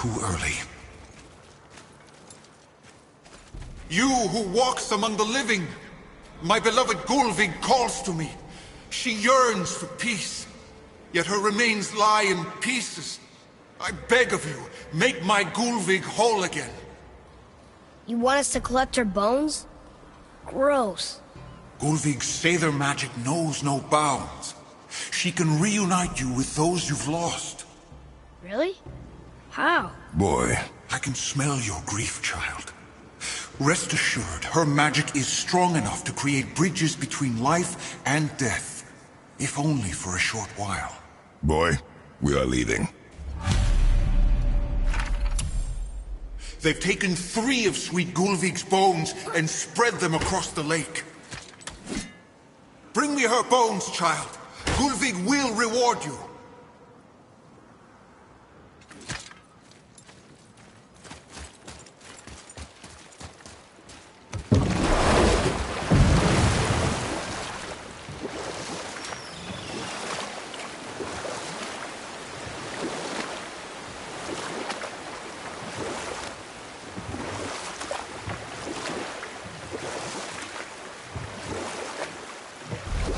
too early. You who walks among the living, my beloved Gullveig calls to me. She yearns for peace, yet her remains lie in pieces. I beg of you, make my Gullveig whole again. You want us to collect her bones? Gross. Gullveig's Seidr magic knows no bounds. She can reunite you with those you've lost. Really? How? Boy. I can smell your grief, child. Rest assured, her magic is strong enough to create bridges between life and death, if only for a short while. Boy, we are leaving. They've taken 3 of sweet Gullveig's bones and spread them across the lake. Bring me her bones, child. Gullveig will reward you.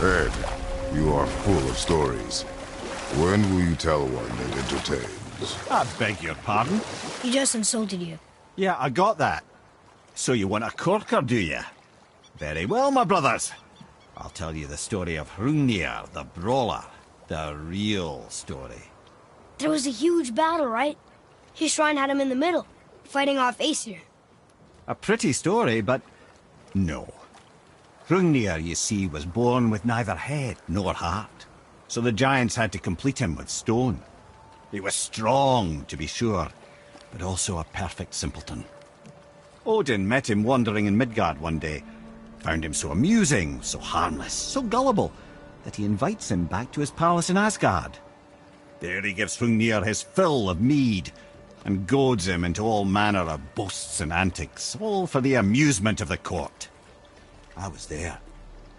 Ed, you are full of stories. When will you tell one that entertains? I beg your pardon? He just insulted you. Yeah, I got that. So you want a corker, do you? Very well, my brothers. I'll tell you the story of Hrungnir, the brawler. The real story. There was a huge battle, right? His shrine had him in the middle, fighting off Aesir. A pretty story, but no. Hrungnir, you see, was born with neither head nor heart. So the giants had to complete him with stone. He was strong, to be sure, but also a perfect simpleton. Odin met him wandering in Midgard one day, found him so amusing, so harmless, so gullible, that he invites him back to his palace in Asgard. There he gives Hrungnir his fill of mead, and goads him into all manner of boasts and antics, all for the amusement of the court. I was there.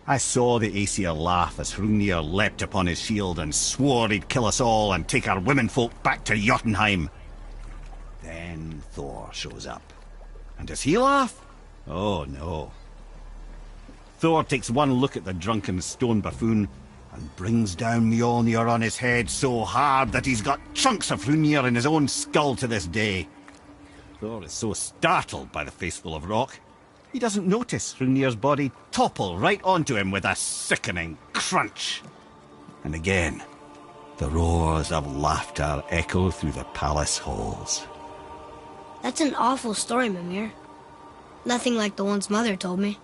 I saw the Aesir laugh as Hrungnir leapt upon his shield and swore he'd kill us all and take our womenfolk back to Jotunheim. Then Thor shows up. And does he laugh? Oh, no. Thor takes one look at the drunken stone buffoon and brings down Mjolnir on his head so hard that he's got chunks of Hrungnir in his own skull to this day. Thor is so startled by the face full of rock, he doesn't notice Hrungnir's body topple right onto him with a sickening crunch. And again, the roars of laughter echo through the palace halls. That's an awful story, Mimir. Nothing like the ones Mother told me.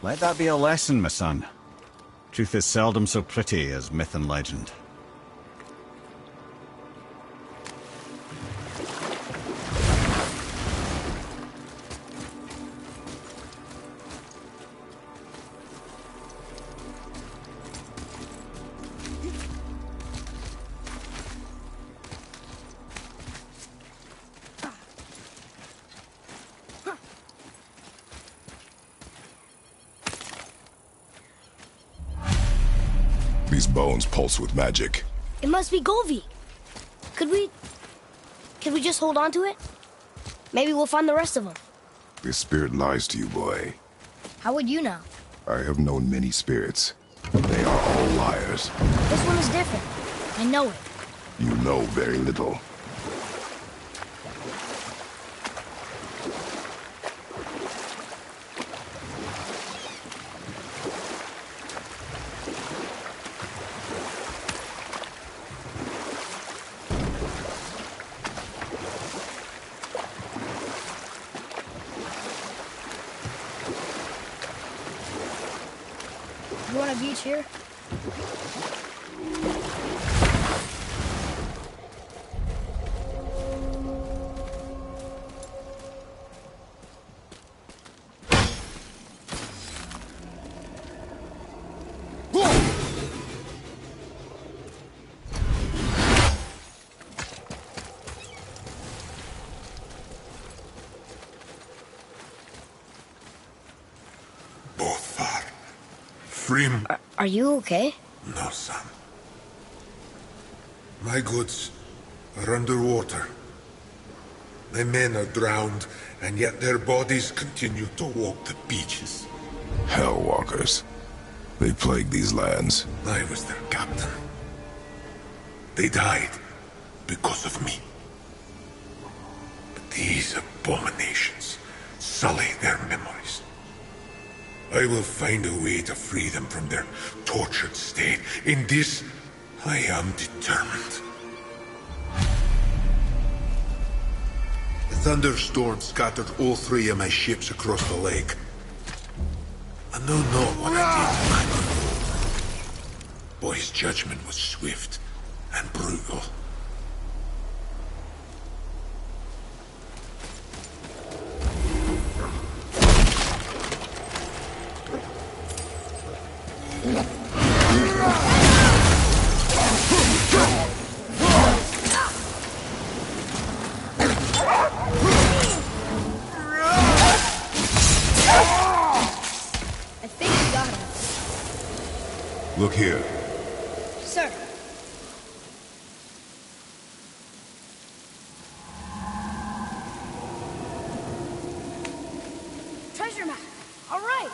Let that be a lesson, my son. Truth is seldom so pretty as myth and legend. These bones pulse with magic. It must be Gullveig. Could we just hold on to it? Maybe we'll find the rest of them. This spirit lies to you, boy. How would you know? I have known many spirits. They are all liars. This one is different. I know it. You know very little. You want a beach here? Frim. Are you okay? No, son. My goods are underwater. My men are drowned, and yet their bodies continue to walk the beaches. Hellwalkers. They plague these lands. I was their captain. They died because of me. But these abominations sully their memories. I will find a way to free them from their tortured state. In this, I am determined. The thunderstorm scattered all 3 of my ships across the lake. I know not what I did to my crew. Boy's judgment was swift and brutal. I think we got him. Look here. Sir. Treasure map. All right.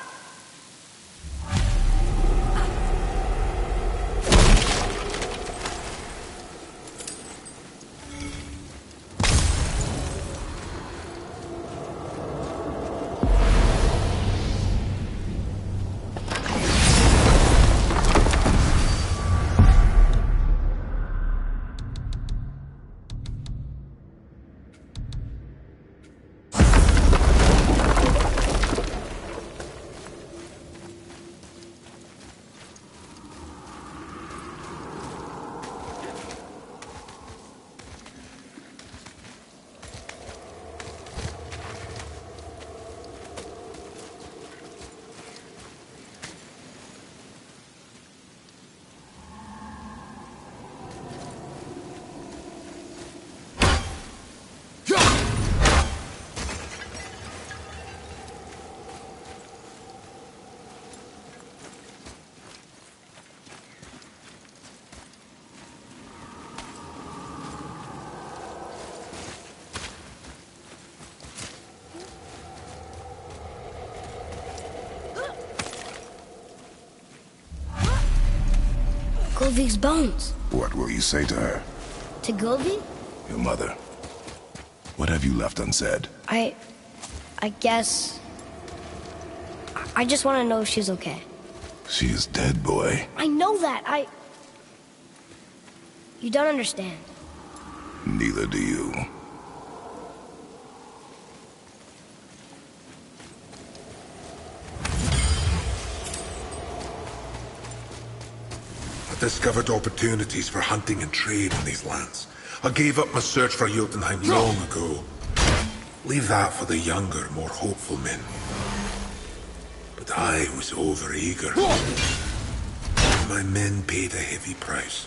Gulvig's bones. What will you say to her? To Gulvig? Your mother. What have you left unsaid? I guess... I just want to know if she's okay. She is dead, boy. I know that. You don't understand. Neither do you. I discovered opportunities for hunting and trade in these lands. I gave up my search for Jotunheim long ago. Leave that for the younger, more hopeful men. But I was overeager. My men paid a heavy price.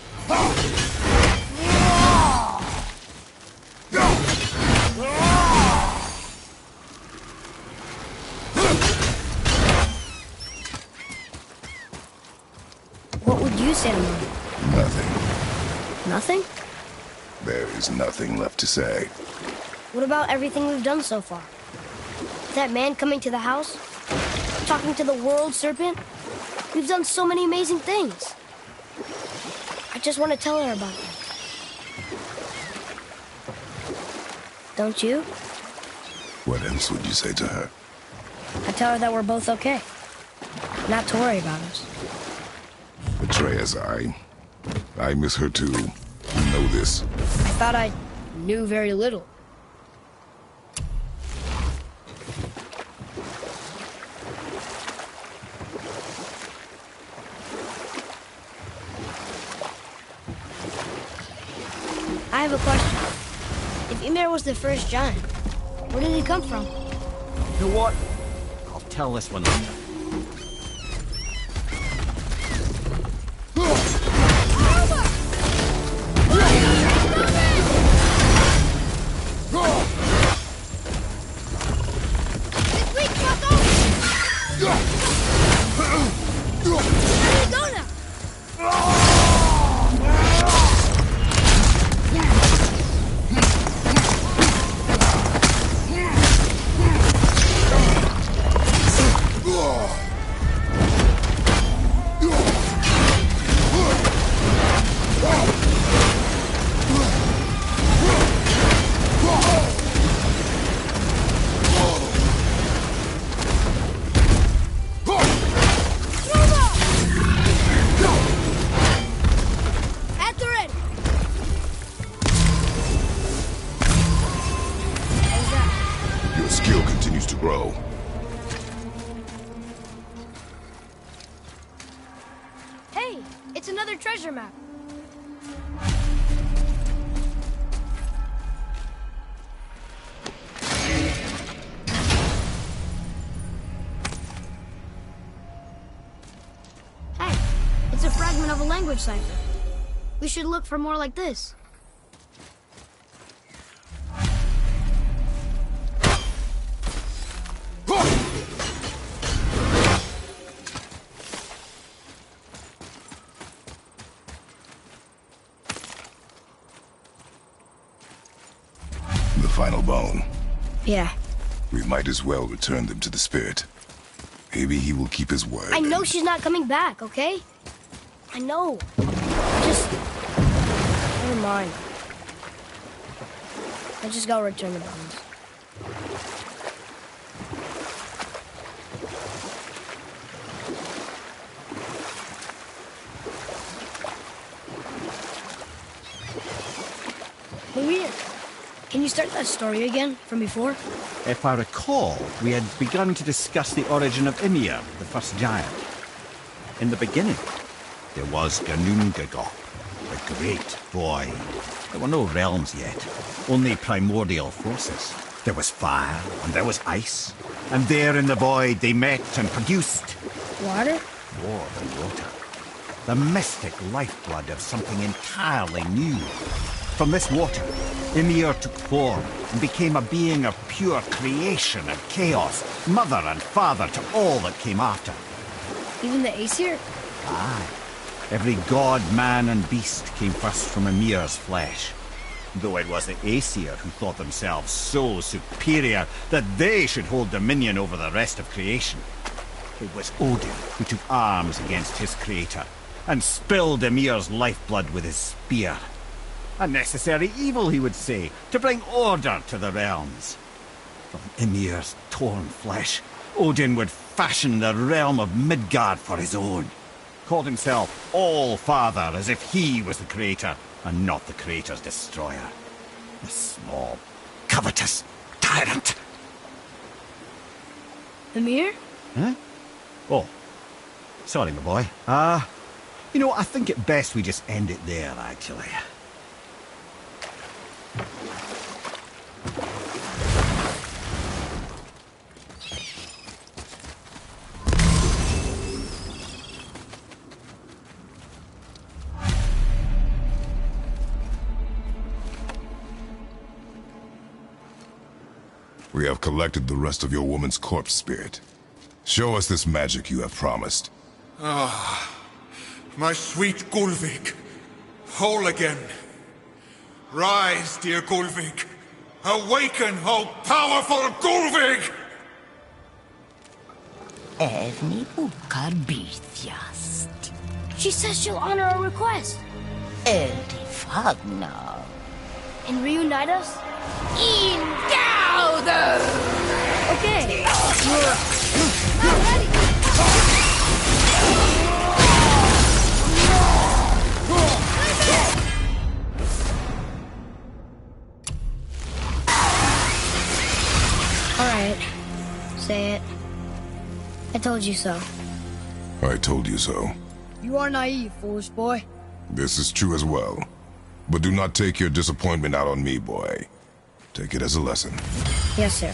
What would you say to Mom? Nothing. Nothing? There is nothing left to say. What about everything we've done so far? That man coming to the house? Talking to the world serpent? We've done so many amazing things. I just want to tell her about them. Don't you? What else would you say to her? I tell her that we're both okay. Not to worry about us. Atreus, I miss her too. You know this. I thought I knew very little. I have a question. If Ymir was the first giant, where did he come from? You know what? I'll tell this one later. skill continues to grow. Hey, it's another treasure map. Hey, it's a fragment of a language cipher. We should look for more like this. The final bone. Yeah. We might as well return them to the spirit. Maybe he will keep his word. I know she's not coming back, okay? I know. Just... never mind. I just gotta return the bones. Lumir, can you start that story again from before? If I recall, we had begun to discuss the origin of Ymir, the first giant. In the beginning, there was Ginnungagap, the great void. There were no realms yet, only primordial forces. There was fire, and there was ice. And there in the void they met and produced... Water? more than water. The mystic lifeblood of something entirely new. From this water, Ymir took form and became a being of pure creation and chaos, mother and father to all that came after. Even the Aesir? Aye. Every god, man and beast came first from Ymir's flesh. Though it was the Aesir who thought themselves so superior that they should hold dominion over the rest of creation. It was Odin who took arms against his creator and spilled Ymir's lifeblood with his spear. A necessary evil, he would say, to bring order to the realms. From Ymir's torn flesh, Odin would fashion the realm of Midgard for his own. Called himself All-Father, as if he was the creator and not the creator's destroyer. The small, covetous tyrant. Ymir? Huh? Oh, sorry, my boy. You know, I think it best we just end it there, actually. We have collected the rest of your woman's corpse spirit. Show us this magic you have promised. My sweet Gulvik, whole again. Rise, dear Gulvik. Awaken, O powerful Gulvik! Erni bukar bitjast. She says she'll honor our request. Eldi fagnar. And reunite us? Ingauder! Okay. Alright. Say it. I told you so. I told you so. You are naive, foolish boy. This is true as well. But do not take your disappointment out on me, boy. Take it as a lesson. Yes, sir.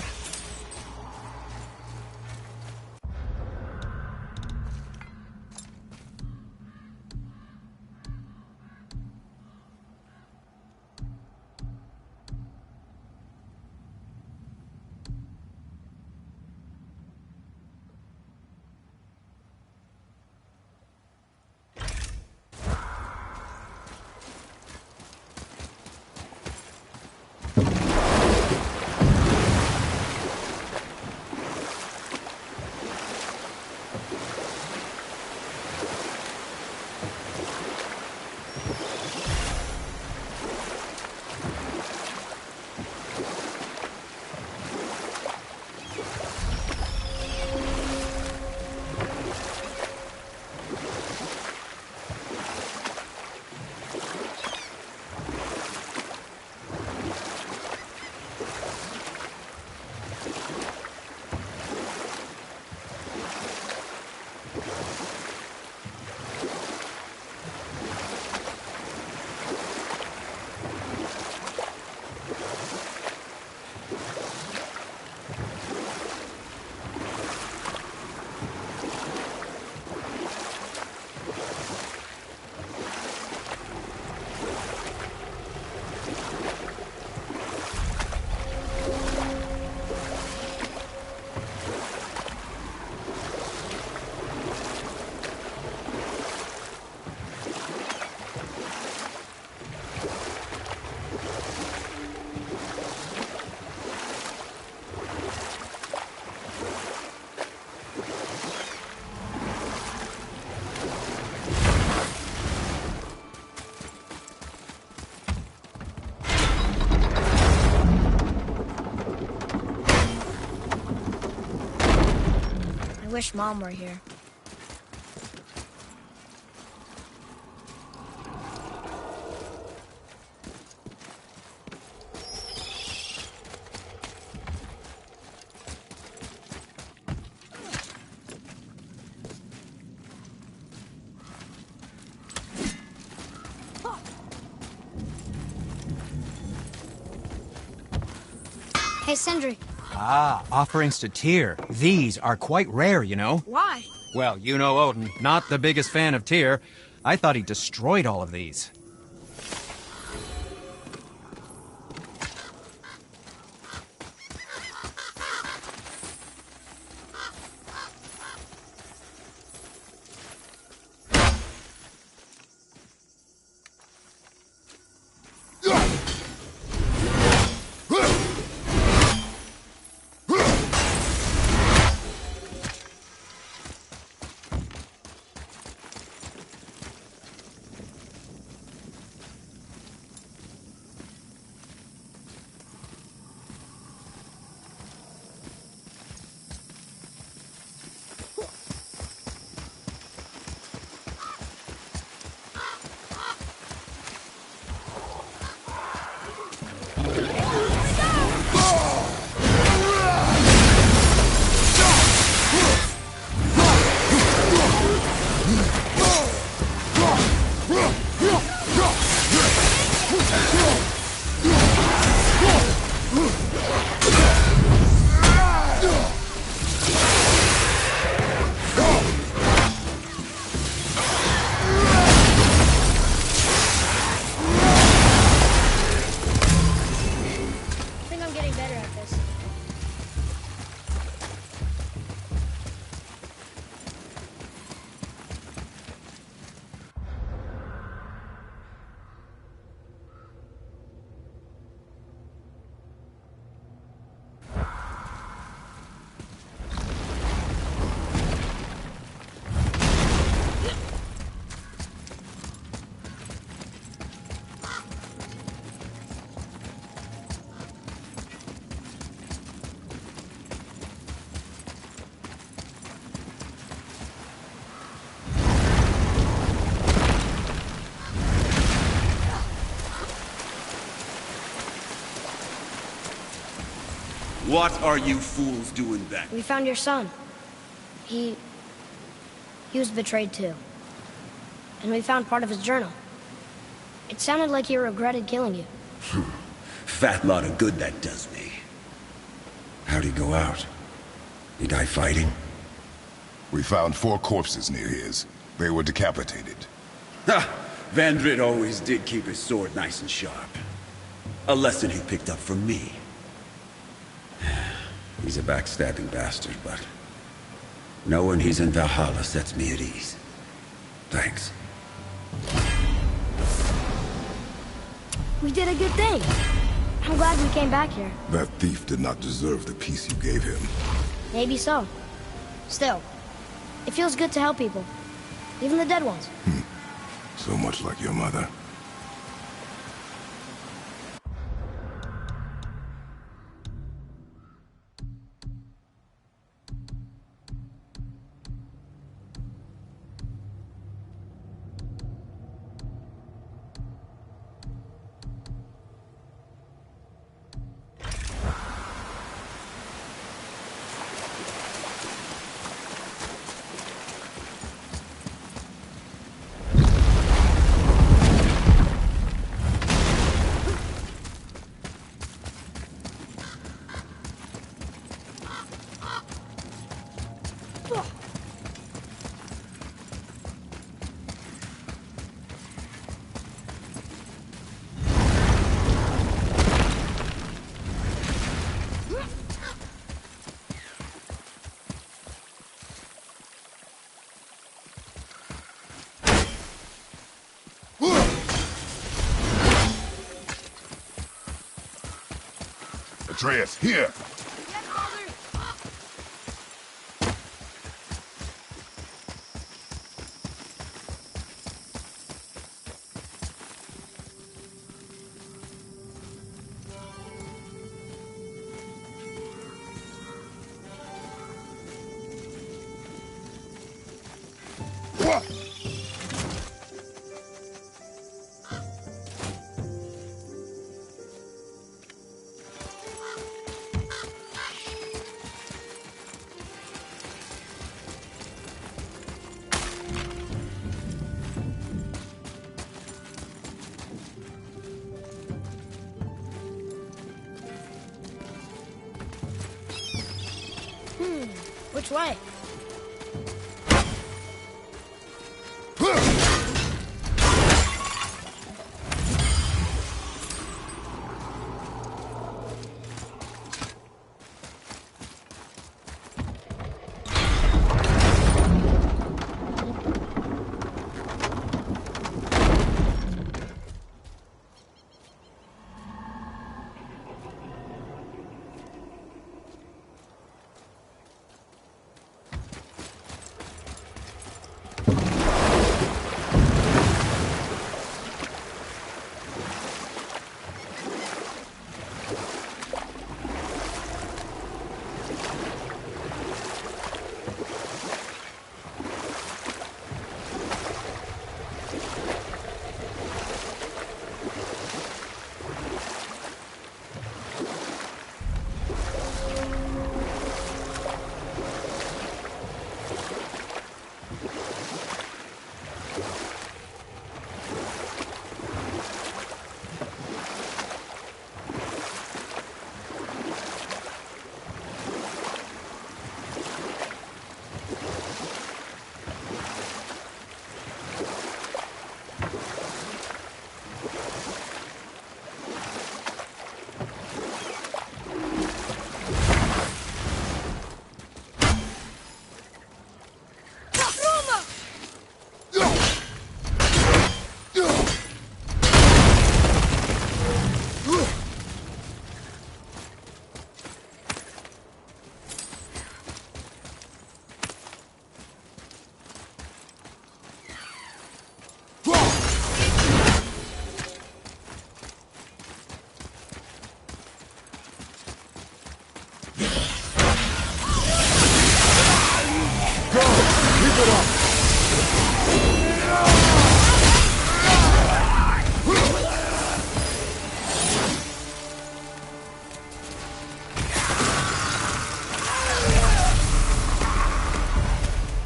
I wish Mom were here. Hey, Sindri. Ah, offerings to Tyr. These are quite rare, you know. Why? Well, you know Odin, not the biggest fan of Tyr. I thought he destroyed all of these. I think I'm getting better at this. What are you fools doing then? We found your son. He was betrayed too. And we found part of his journal. It sounded like he regretted killing you. Fat lot of good that does me. How'd he go out? He die fighting? We found 4 corpses near his. They were decapitated. Ha! Vandrit always did keep his sword nice and sharp. A lesson he picked up from me. He's a backstabbing bastard, but knowing he's in Valhalla sets me at ease. Thanks. We did a good thing. I'm glad we came back here. That thief did not deserve the peace you gave him. Maybe so. Still, it feels good to help people. Even the dead ones. So much like your mother. Atreus, here! Which way?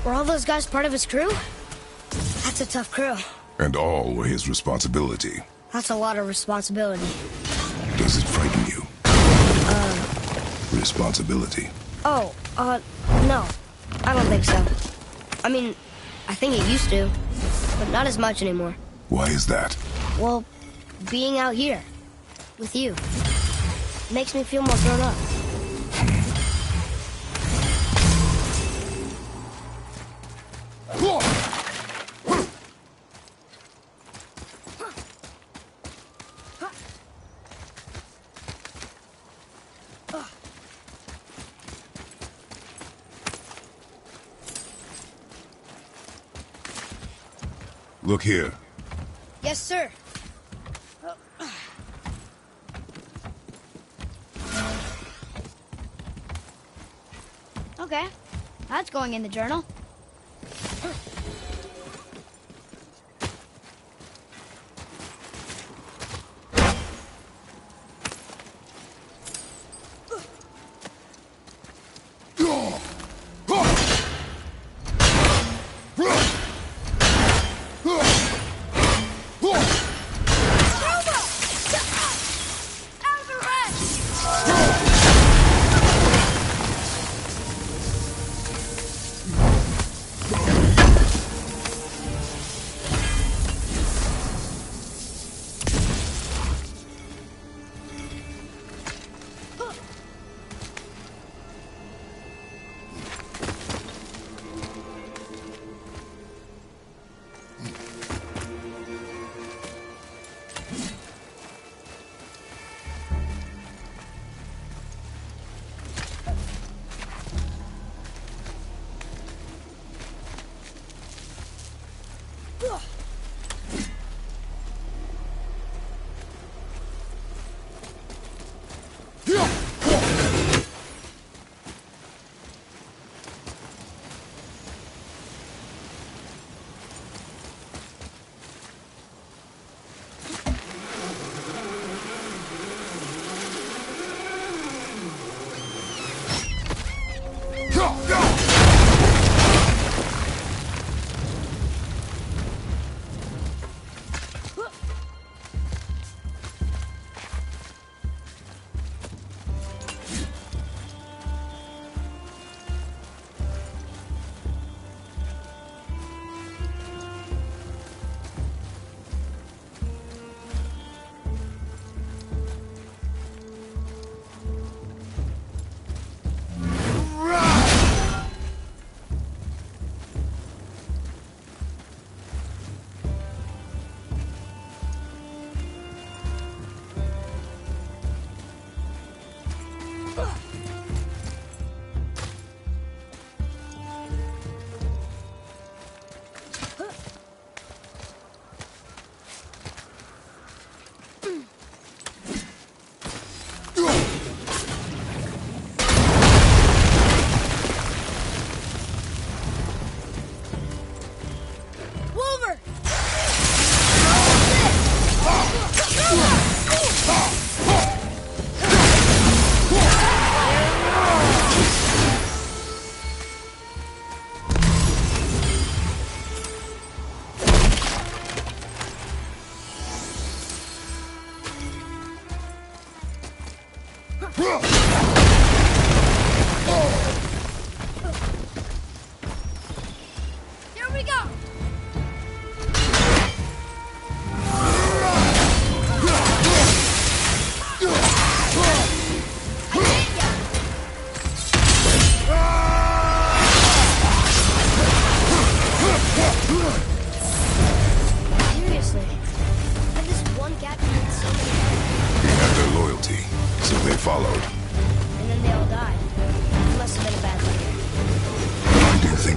Were all those guys part of his crew? That's a tough crew. And all were his responsibility. That's a lot of responsibility. Does it frighten you? Responsibility. No. I don't think so. I mean, I think it used to, but not as much anymore. Why is that? Well, being out here, with you, makes me feel more grown up. Look here. Yes, sir. Okay, that's going in the journal.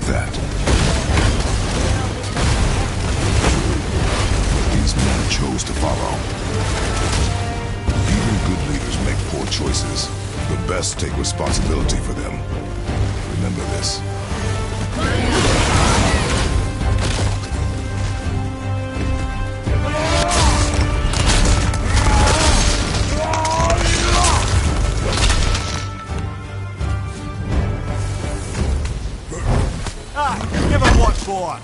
that. These men chose to follow. Even good leaders make poor choices. The best take responsibility for them. Remember this. Give him what for?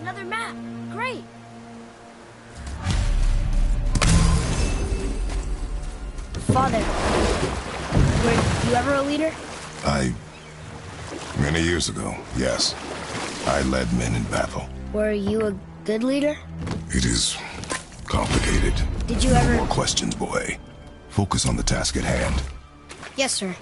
Another map. Great. Father, were you ever a leader? Many years ago, yes. I led men in battle. Were you a good leader? It is complicated. Did you ever... More questions, boy. Focus on the task at hand. Yes, sir.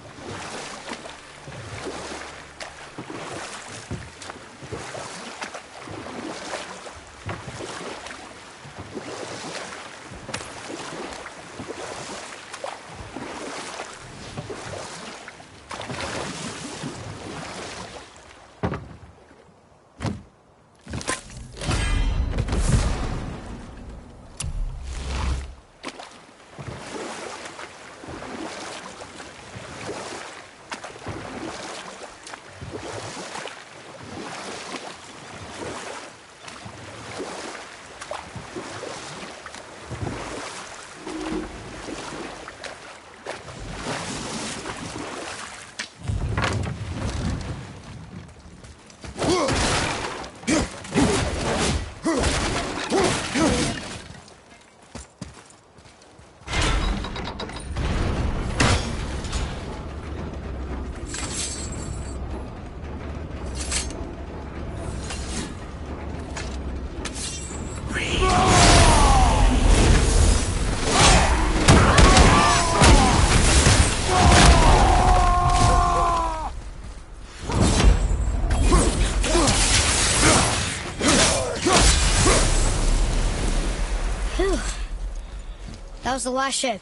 That was the last ship.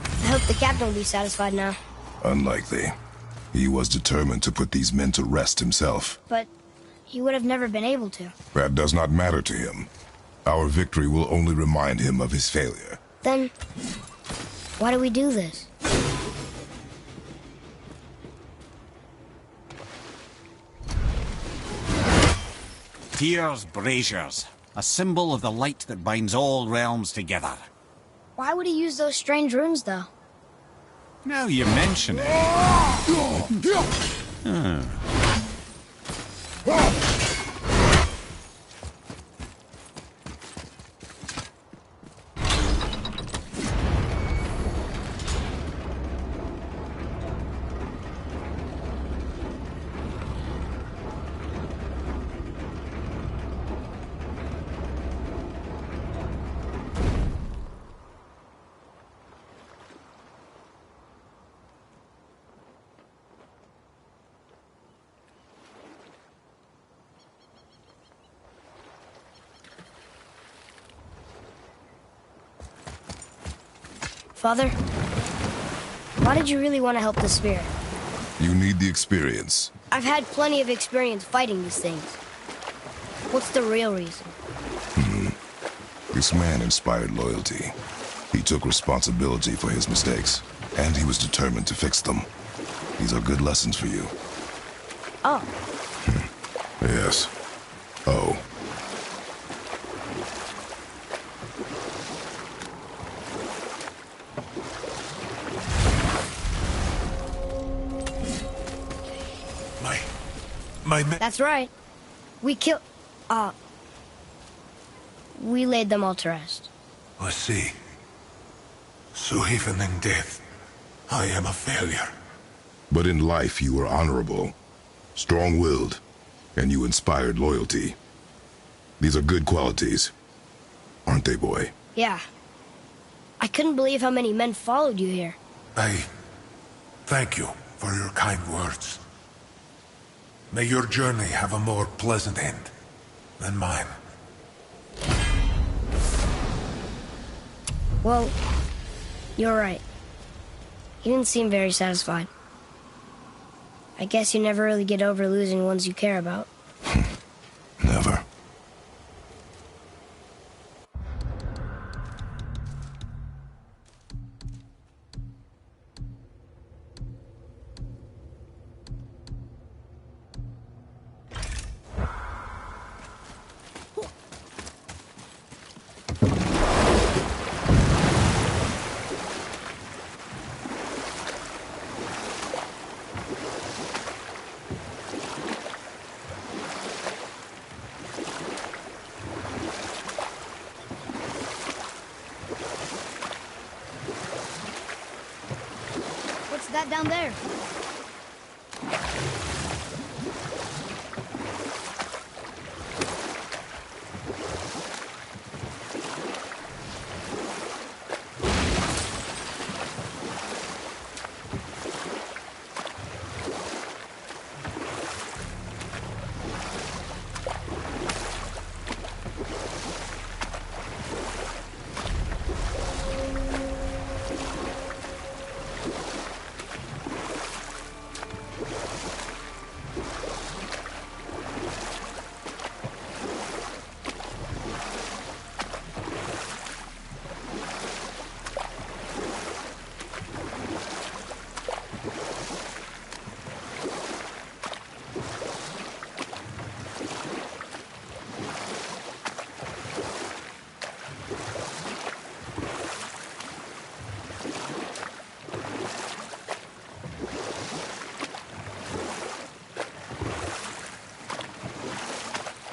I hope the captain will be satisfied now. Unlikely. He was determined to put these men to rest himself. But he would have never been able to. That does not matter to him. Our victory will only remind him of his failure. Then, why do we do this? Tyr's braziers, a symbol of the light that binds all realms together. Why would he use those strange runes, though? Now you mention it. Father, why did you really want to help the Spear? You need the experience. I've had plenty of experience fighting these things. What's the real reason? This man inspired loyalty. He took responsibility for his mistakes, and he was determined to fix them. These are good lessons for you. Oh. Yes. Oh. That's right. We we laid them all to rest. I see. So even in death, I am a failure. But in life you were honorable, strong-willed, and you inspired loyalty. These are good qualities, aren't they, boy? Yeah. I couldn't believe how many men followed you here. I thank you for your kind words. May your journey have a more pleasant end than mine. Well, you're right. You didn't seem very satisfied. I guess you never really get over losing ones you care about. Never. What's that down there?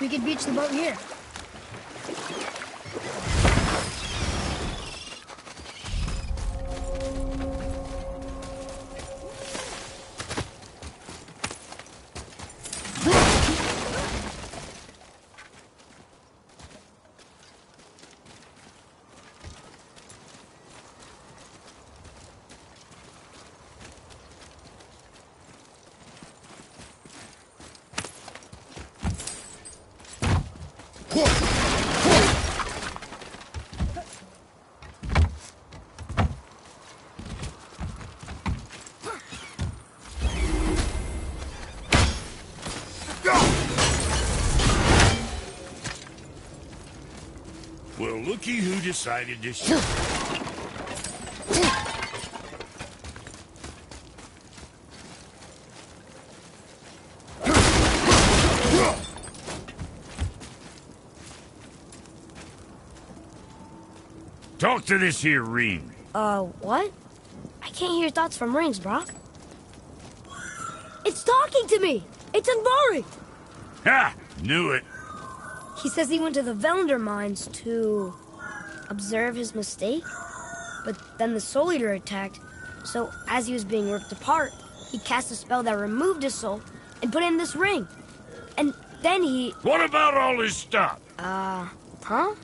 We could beach the boat here. Well, looky who decided to shoot. Talk to this here Reem. What? I can't hear thoughts from rings, Brock. It's talking to me! It's Andvari! Ha! Knew it. He says he went to the Velander mines to observe his mistake, but then the Soul Eater attacked, so as he was being ripped apart, he cast a spell that removed his soul and put it in this ring. And then he... What about all his stuff? Huh?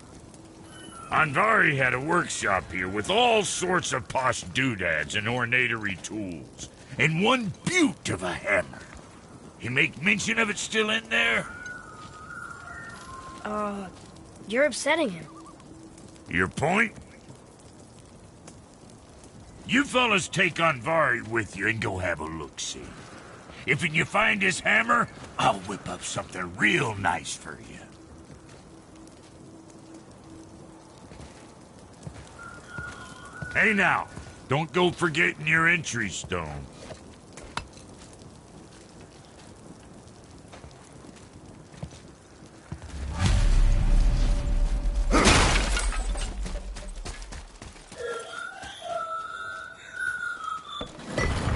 Andvari had a workshop here with all sorts of posh doodads and ornatory tools, and one beaut of a hammer. You make mention of it still in there? You're upsetting him. Your point? You fellas take Andvari with you and go have a look-see. If you find his hammer, I'll whip up something real nice for you. Hey now, don't go forgetting your entry stone.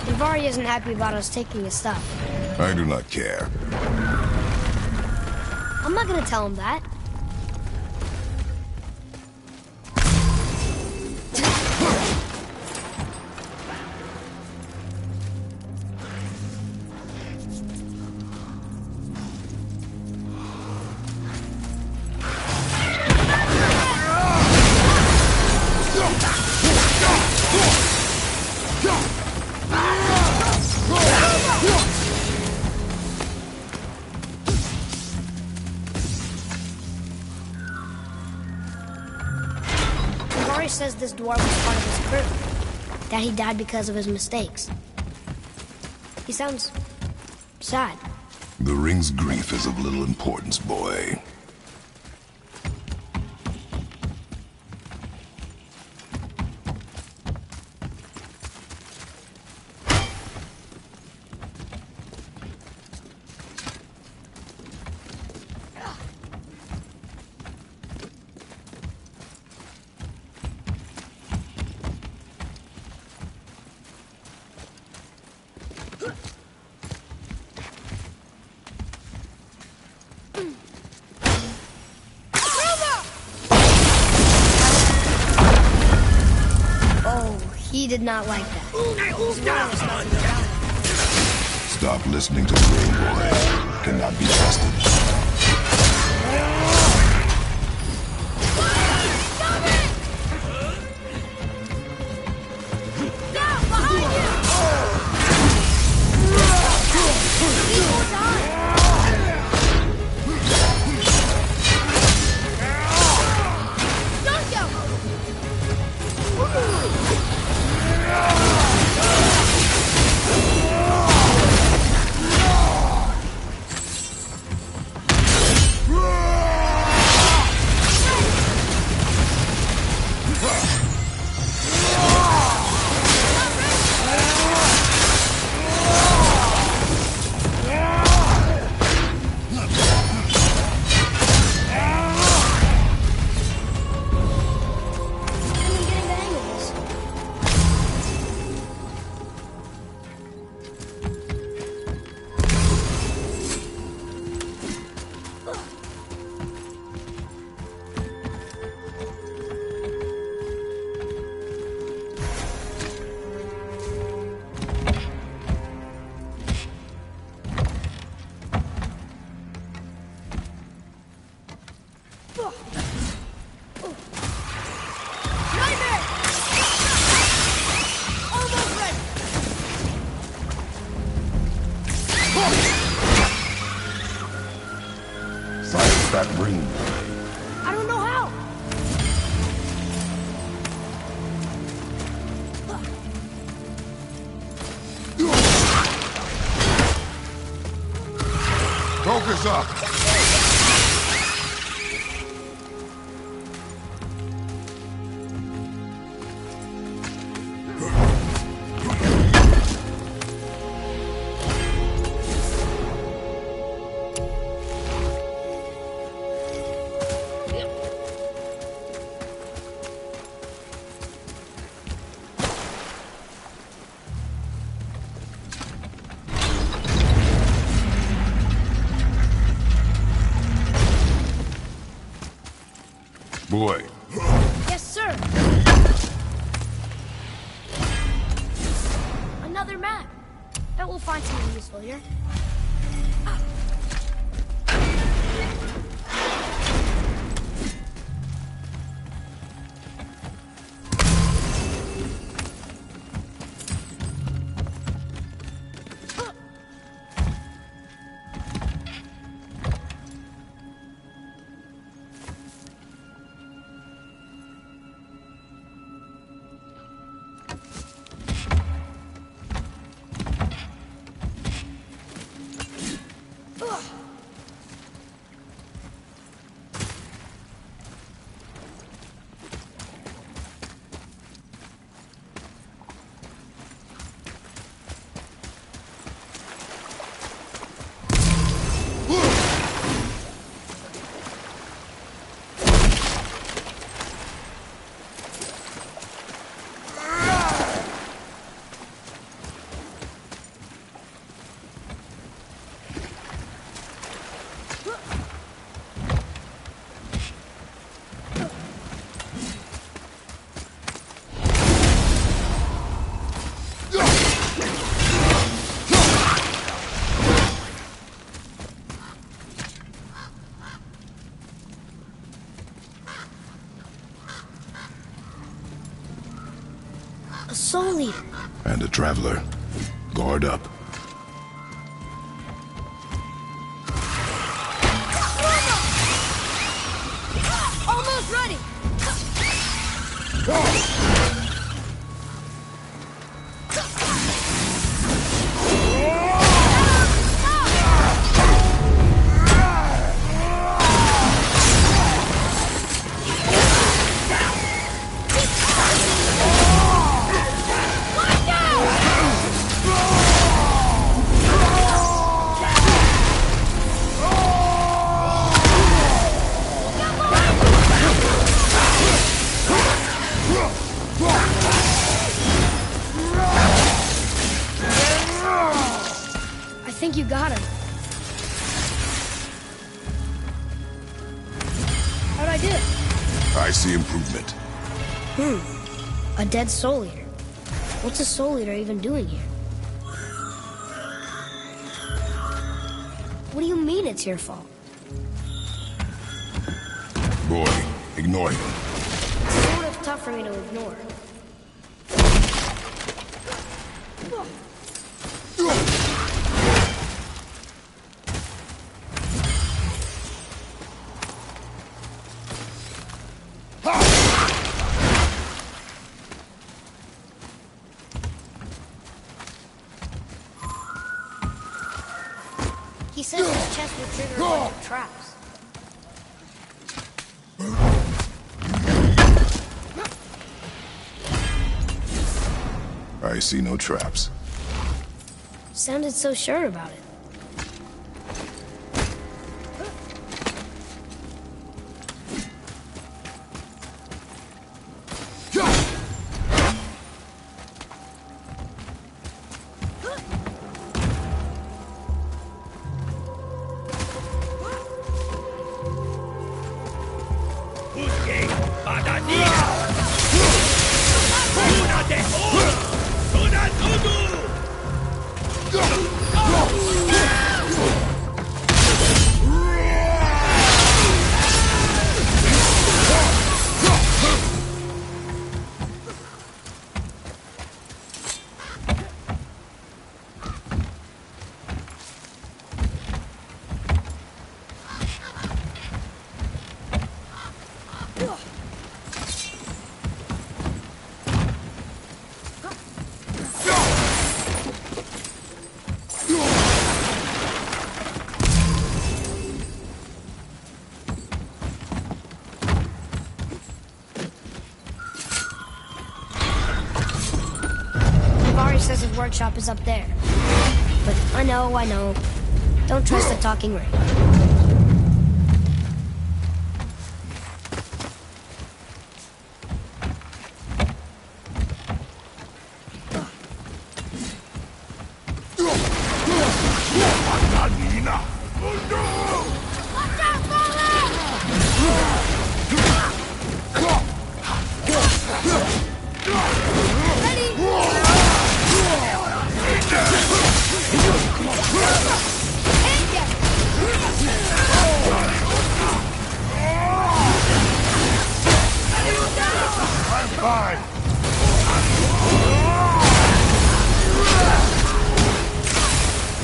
Andvari isn't happy about us taking his stuff. I do not care. I'm not gonna tell him that. says this dwarf was part of his crew. That he died because of his mistakes. He sounds sad. The ring's grief is of little importance, boy. He did not like that. Stop listening to the ring, boy. Cannot be trusted. Silence that ring. I don't know how. Focus up. Boy. Yes, sir. Another map. Bet we'll find something useful here. A soul eater. And a traveler. Guard up. Almost ready. I think you got him. How'd I do? I see improvement. A dead Soul Eater. What's a Soul Eater even doing here? What do you mean it's your fault? Boy, ignore him. It's sort of tough for me to ignore. He says his chest will trigger a bunch of traps. I see no traps. Sounded so sure about it. Says his workshop is up there. But I know. Don't trust the talking ring.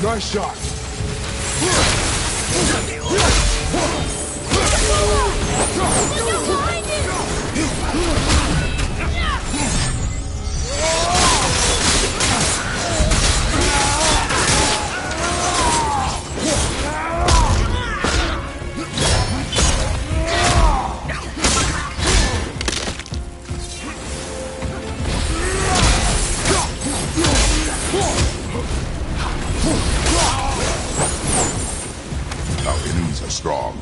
Nice shot. Our enemies are strong.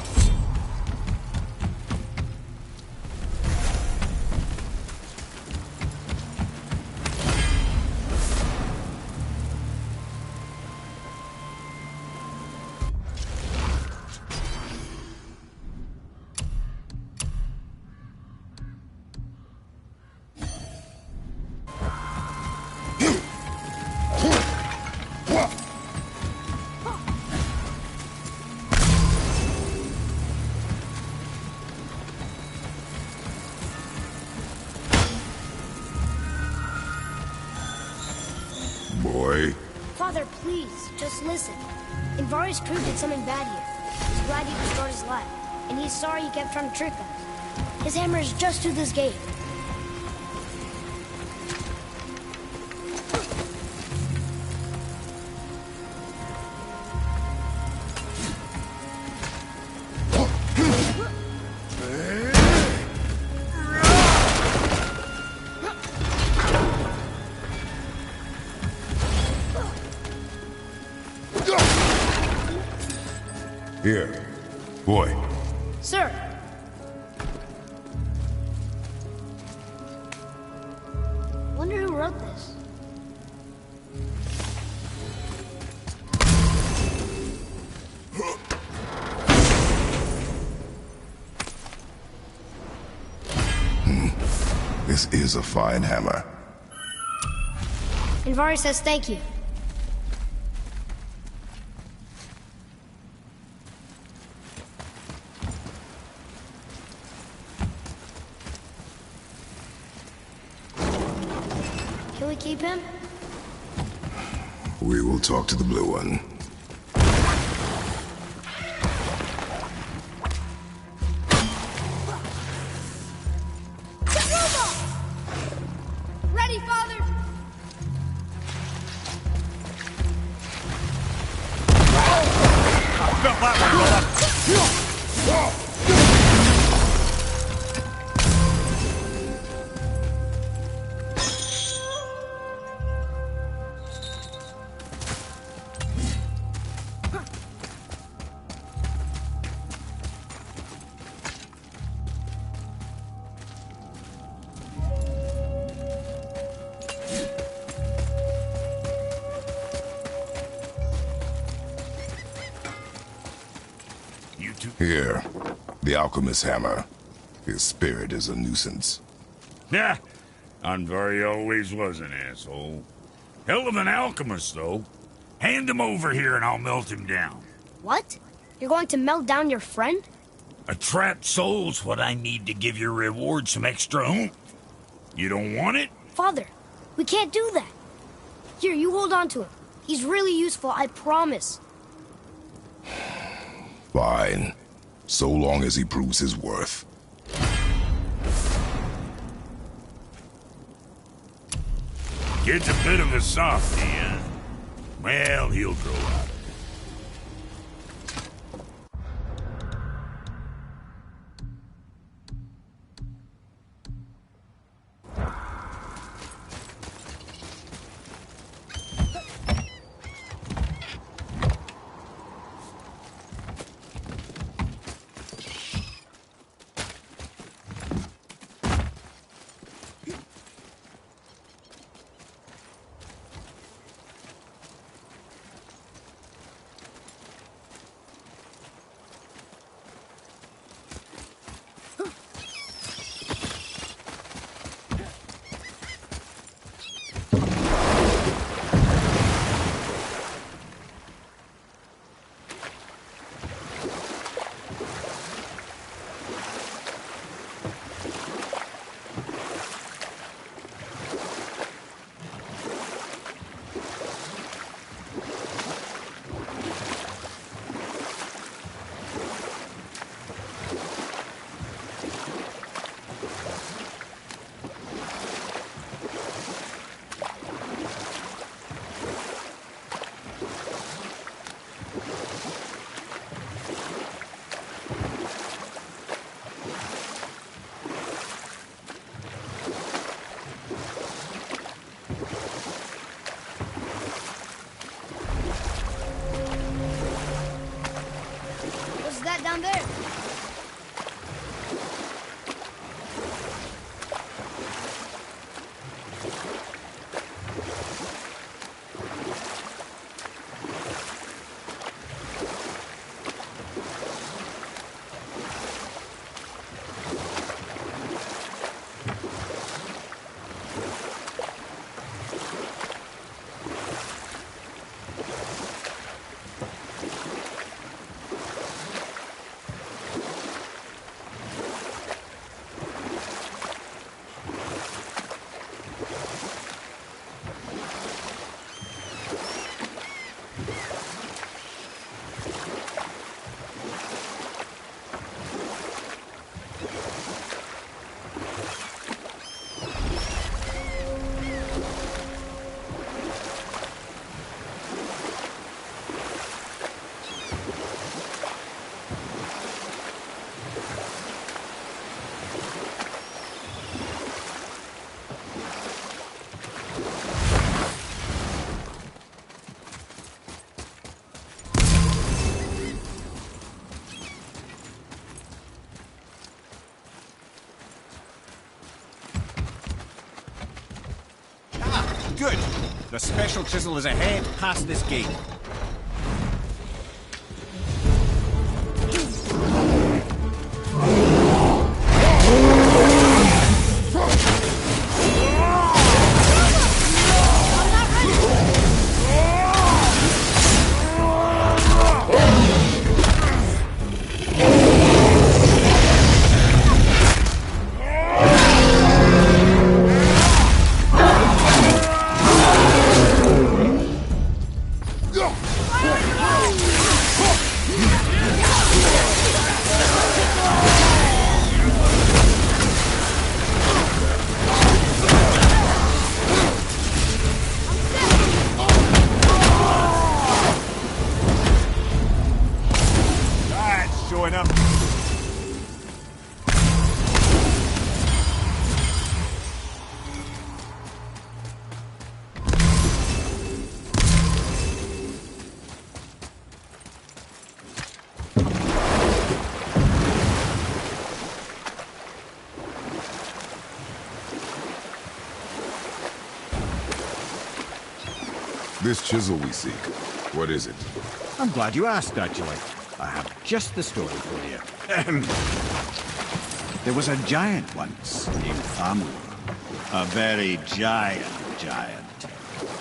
Boy. Father, please, just listen. Invari's crew did something bad here. He's glad you destroyed his life, and he's sorry he kept trying to trick us. His hammer is just to this gate. Here. Boy. Sir! Wonder who wrote this. This is a fine hammer. Invari says thank you. Can we keep him? We will talk to the blue one. Ready, Father! Felt that one, brother. Here. The alchemist's hammer. His spirit is a nuisance. Yeah, Andvari always was an asshole. Hell of an alchemist, though. Hand him over here and I'll melt him down. What? You're going to melt down your friend? A trapped soul's what I need to give your reward some extra oomph. You don't want it? Father, we can't do that. Here, you hold on to him. He's really useful, I promise. Fine. So long as he proves his worth. Kid's a bit of a softie, huh? Well, he'll grow out of it. The special chisel is ahead, past this gate. This chisel we seek, what is it? I'm glad you asked, actually. I have just the story for you. There was a giant once, named Thamur. A very giant,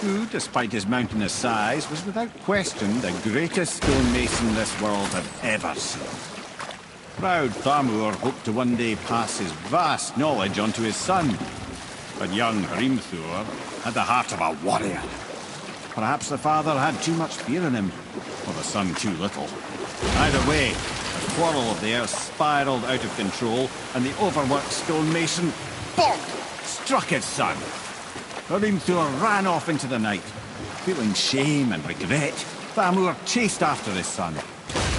who, despite his mountainous size, was without question the greatest stonemason this world had ever seen. Proud Thamur hoped to one day pass his vast knowledge on to his son. But young Hrimthur had the heart of a warrior. Perhaps the father had too much fear in him, or the son too little. Either way, the quarrel of theirs spiraled out of control, and the overworked stonemason, bonk, struck his son. Hrimthur ran off into the night. Feeling shame and regret, Thamur chased after his son.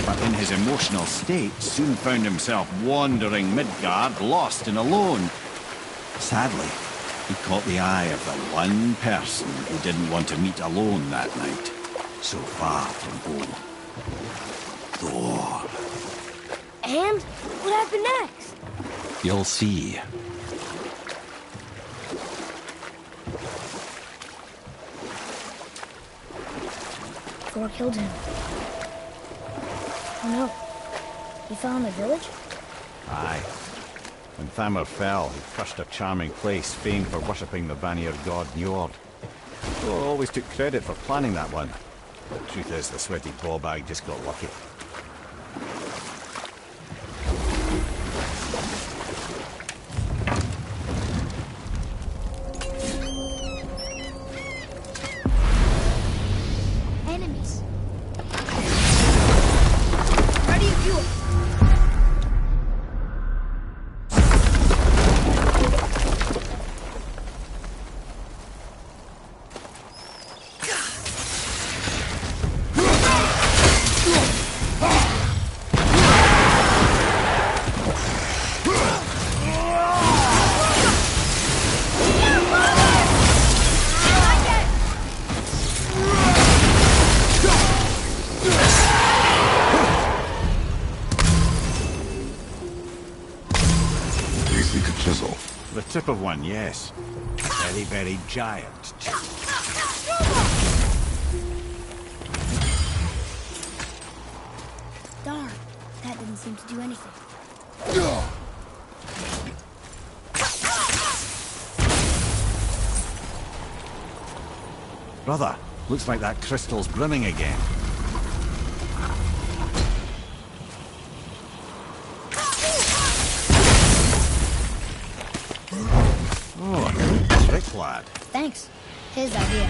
But in his emotional state, soon found himself wandering Midgard, lost and alone. Sadly, he caught the eye of the one person he didn't want to meet alone that night, so far from home. Thor. And what happened next? You'll see. Thor killed him. Oh no. He fell in the village? Aye. When Thamur fell, he crushed a charming place famed for worshipping the Vanir god Njord. Thor always took credit for planning that one. The truth is, the sweaty ballbag just got lucky. Enemies. How do you do it? The tip of one, yes. Very, very giant. Darn, that didn't seem to do anything. Brother, looks like that crystal's brimming again. Oh, trick, lad. Thanks. His idea.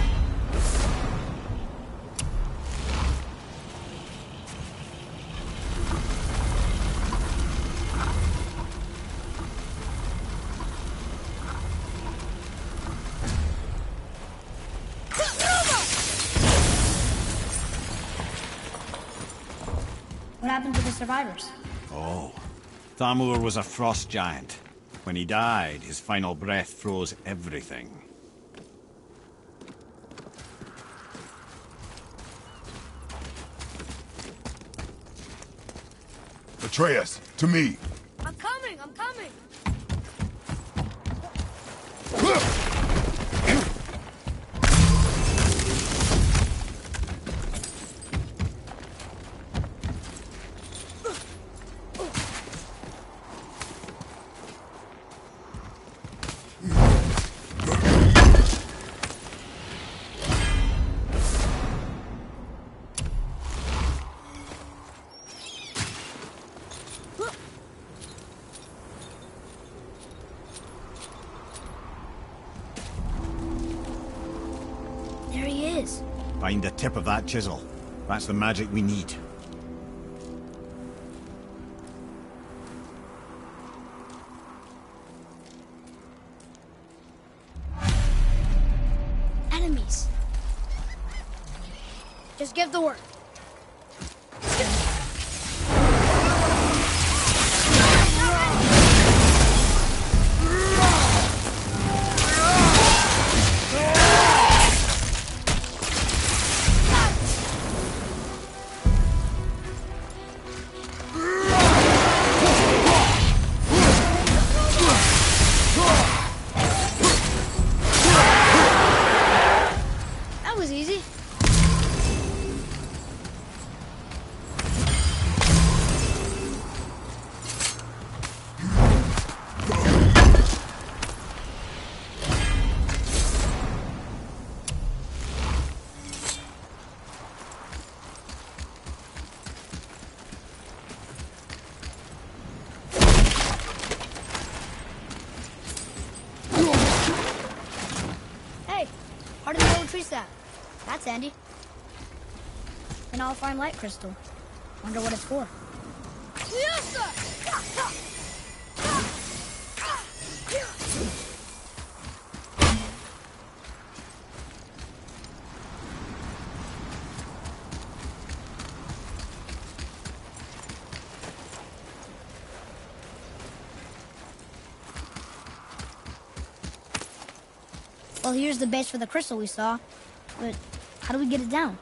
What happened to the survivors? Oh, Thamur was a frost giant. When he died, his final breath froze everything. Atreus, to me! I'm coming! I'm coming! Find the tip of that chisel. That's the magic we need. Enemies. Just give the word. That was easy. Hey, part of the old tree sap. That's handy. An all fine light crystal. Wonder what it's for. Well, here's the base for the crystal we saw. But how do we get it down?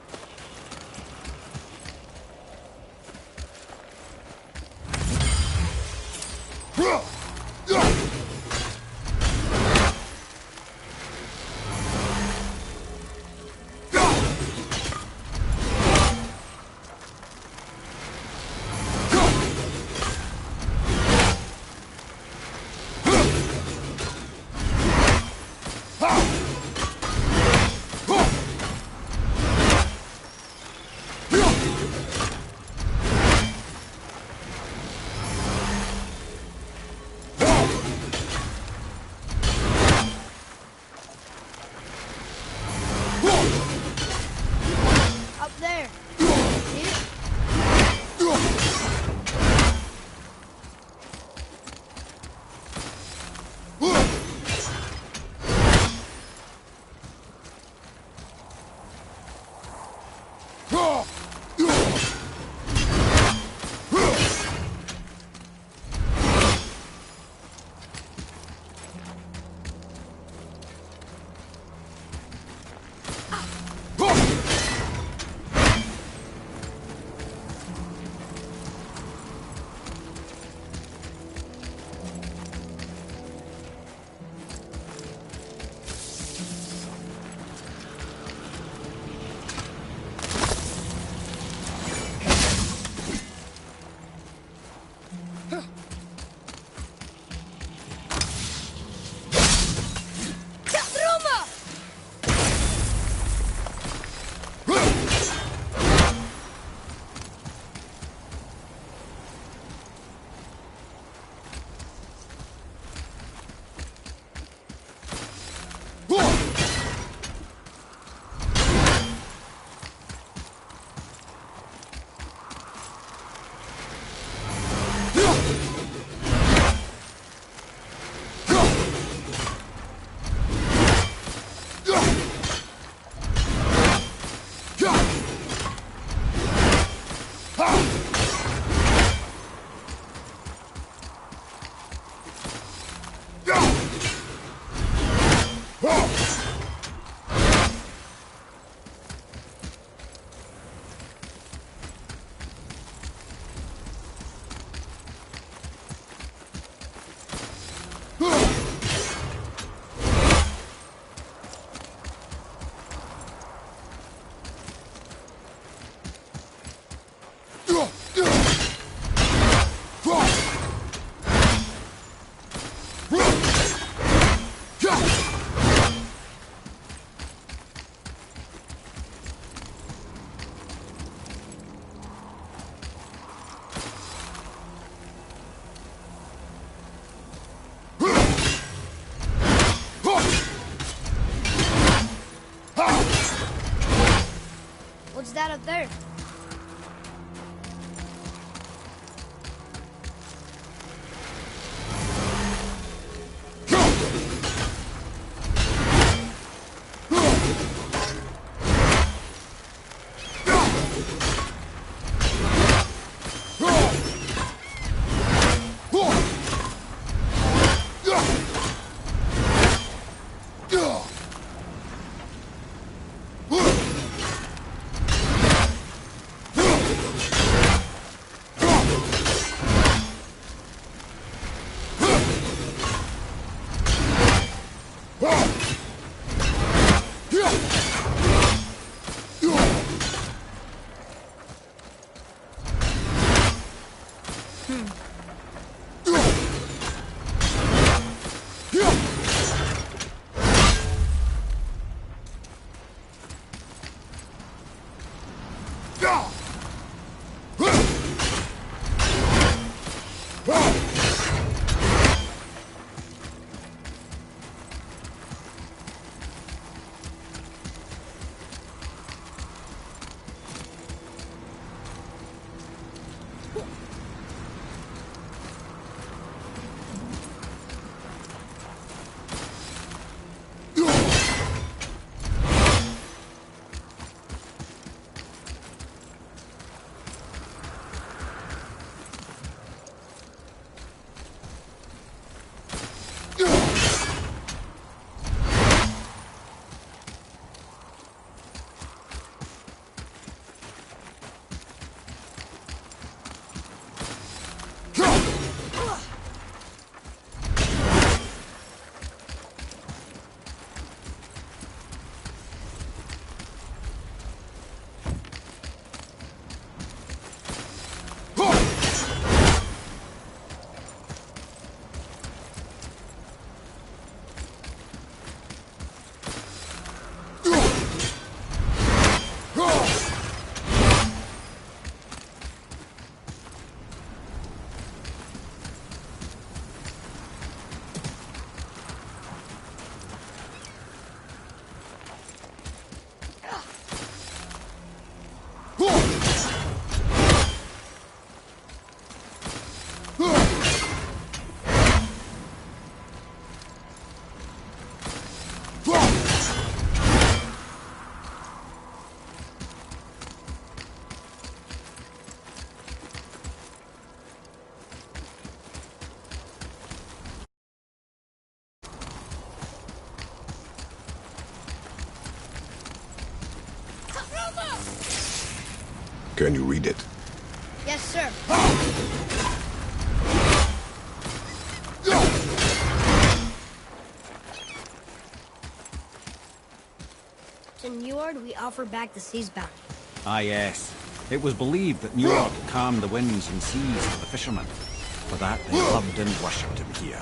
Up there. See it? What's that up there? Can you read it? Yes, sir. To Njord, we offer back the sea's bounty. Ah, yes. It was believed that Njord calmed the winds and seas for the fishermen. For that, they loved and worshipped him here.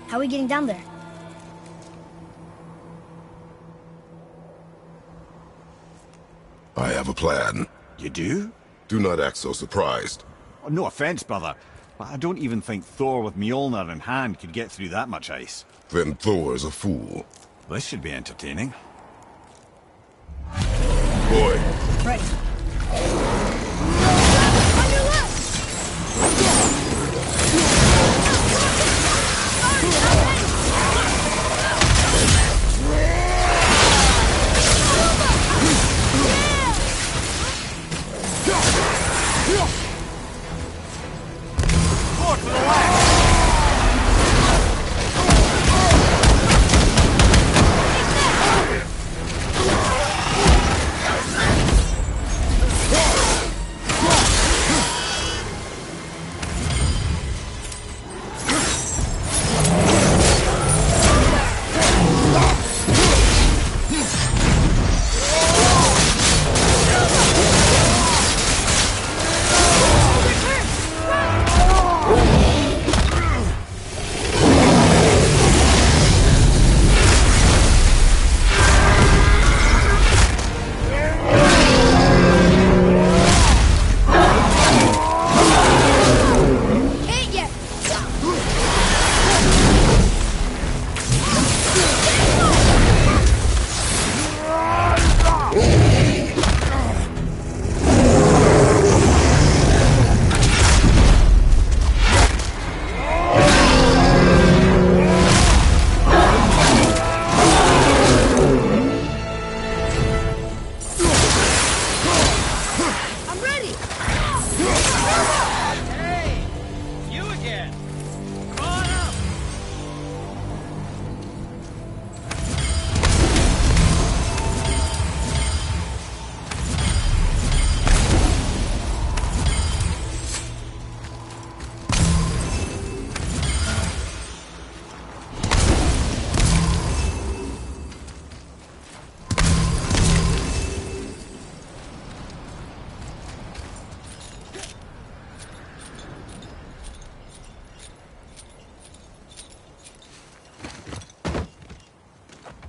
How are we getting down there? I have a plan. You do? Do not act so surprised. Oh, no offense, brother, but I don't even think Thor with Mjolnir in hand could get through that much ice. Then Thor is a fool. This should be entertaining. Boy, Ready.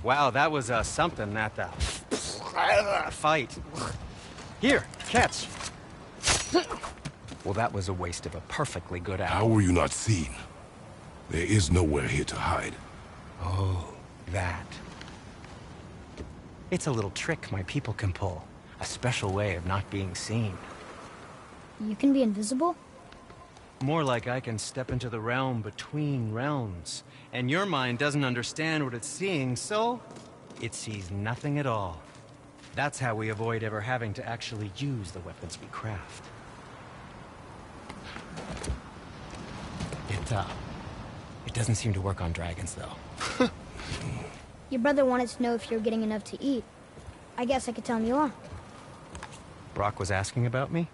Wow, that was something, that fight. Here, catch. Well, that was a waste of a perfectly good how hour. were you not seen? There is nowhere here to hide. Oh, that. It's a little trick my people can pull. A special way of not being seen. You can be invisible? More like I can step into the realm between realms. And your mind doesn't understand what it's seeing, so it sees nothing at all. That's how we avoid ever having to actually use the weapons we craft. It doesn't seem to work on dragons, though. Your brother wanted to know if you're getting enough to eat. I guess I could tell him you are. Brock was asking about me?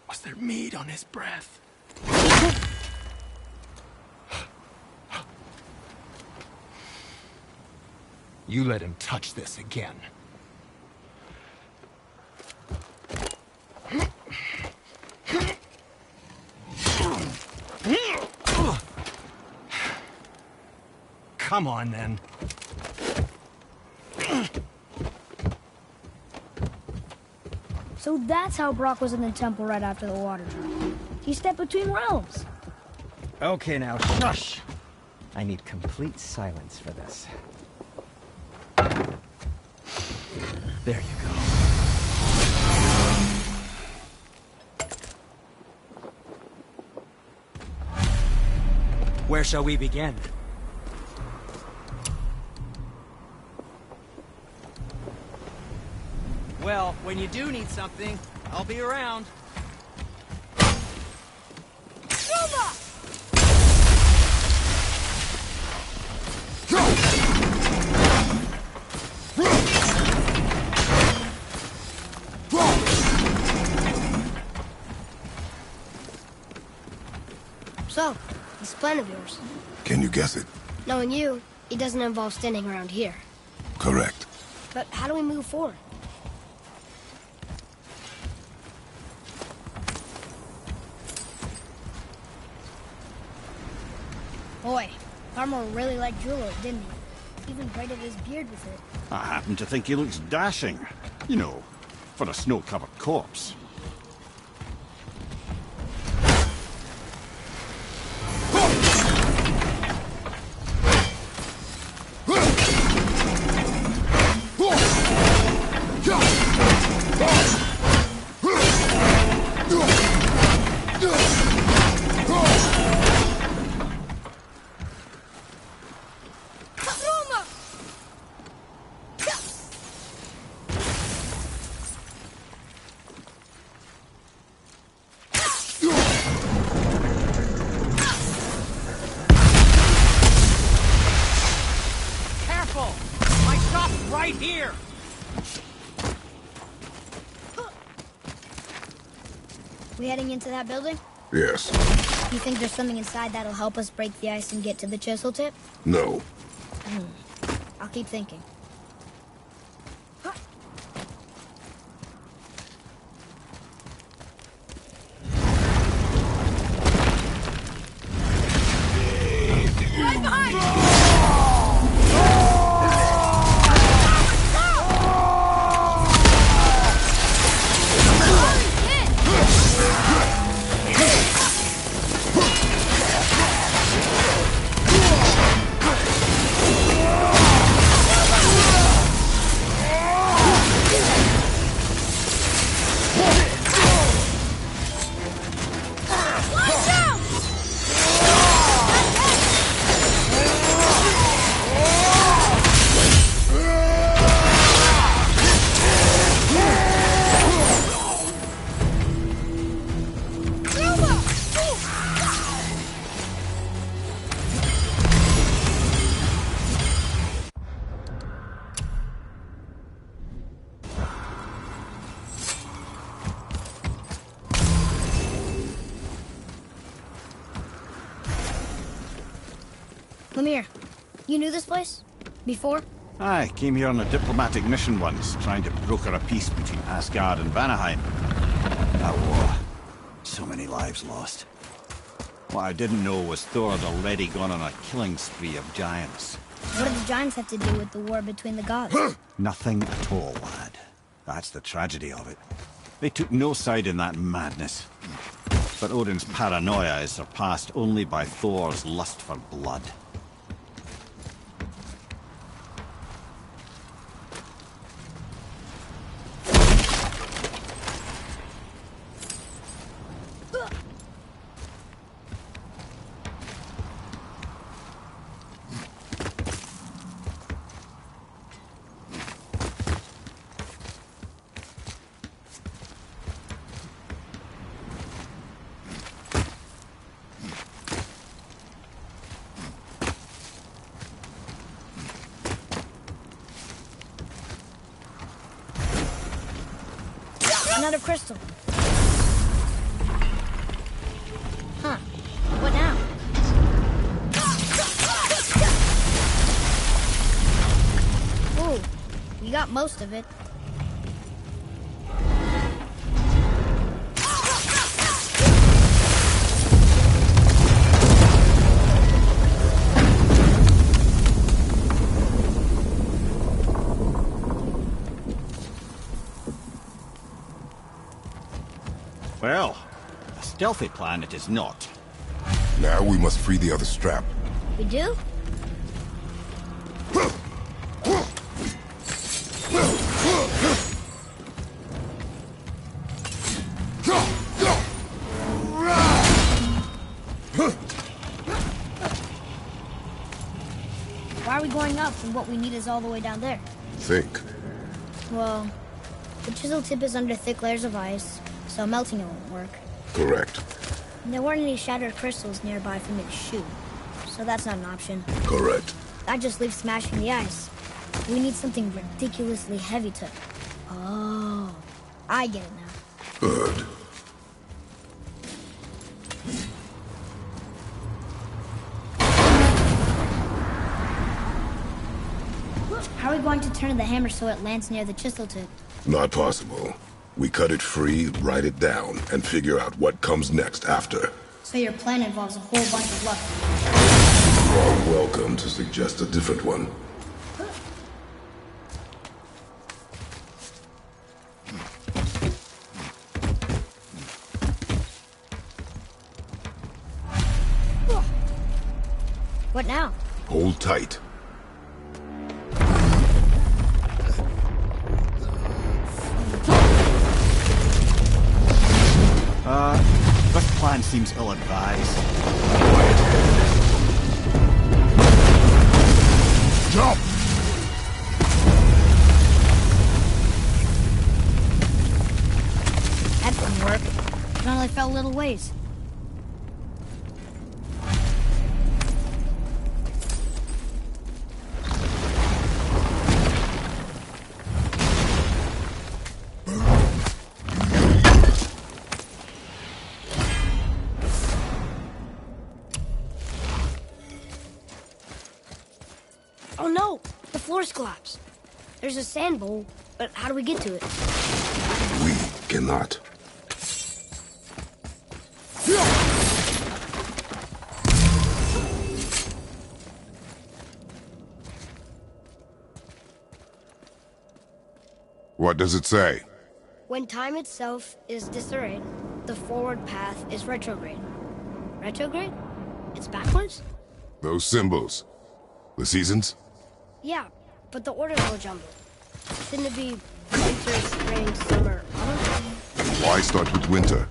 Was there meat on his breath? You let him touch this again. Come on, then. So that's how Brock was in the temple right after the water drop. He stepped between realms. Okay, now, shush! I need complete silence for this. There you go. Where shall we begin? Well, when you do need something, I'll be around. So, this plan of yours. Can you guess it? Knowing you, it doesn't involve standing around here. Correct. But how do we move forward? Boy, Farmer really liked Julo, didn't he? Even braided his beard with it. I happen to think he looks dashing. You know, for a snow-covered corpse. We heading into that building? Yes. You think there's something inside that'll help us break the ice and get to the chisel tip? No. I'll keep thinking. Right behind! Lemire, you knew this place? Before? I came here on a diplomatic mission once, trying to broker a peace between Asgard and Vanaheim. That war. So many lives lost. What I didn't know was Thor had already gone on a killing spree of giants. What do the giants have to do with the war between the gods? Nothing at all, lad. That's the tragedy of it. They took no side in that madness. But Odin's paranoia is surpassed only by Thor's lust for blood. Another crystal. Huh. What now? Ooh, we got most of it. Well, a stealthy plan it is not. Now we must free the other strap. We do? Why are we going up when what we need is all the way down there? Think. Well, the chisel tip is under thick layers of ice, so melting it won't work. Correct. And there weren't any shattered crystals nearby for me to shoot, so that's not an option. Correct. That just leaves smashing the ice. We need something ridiculously heavy to... Oh, I get it now. Good. How are we going to turn the hammer so it lands near the chisel tip? Not possible. We cut it free, write it down, and figure out what comes next after. So your plan involves a whole bunch of luck. are welcome to suggest a different one. What now? Hold tight. This plan seems ill-advised. Quiet head. Jump! That didn't work. It only fell a little ways. Oh no! The floor's collapsed. There's a sand bowl, but how do we get to it? We cannot. What does it say? When time itself is disarrayed, the forward path is retrograde. Retrograde? It's backwards? Those symbols. The seasons? Yeah, but the order's all jumbled. Shouldn't it be winter, spring, summer, autumn? Why start with winter?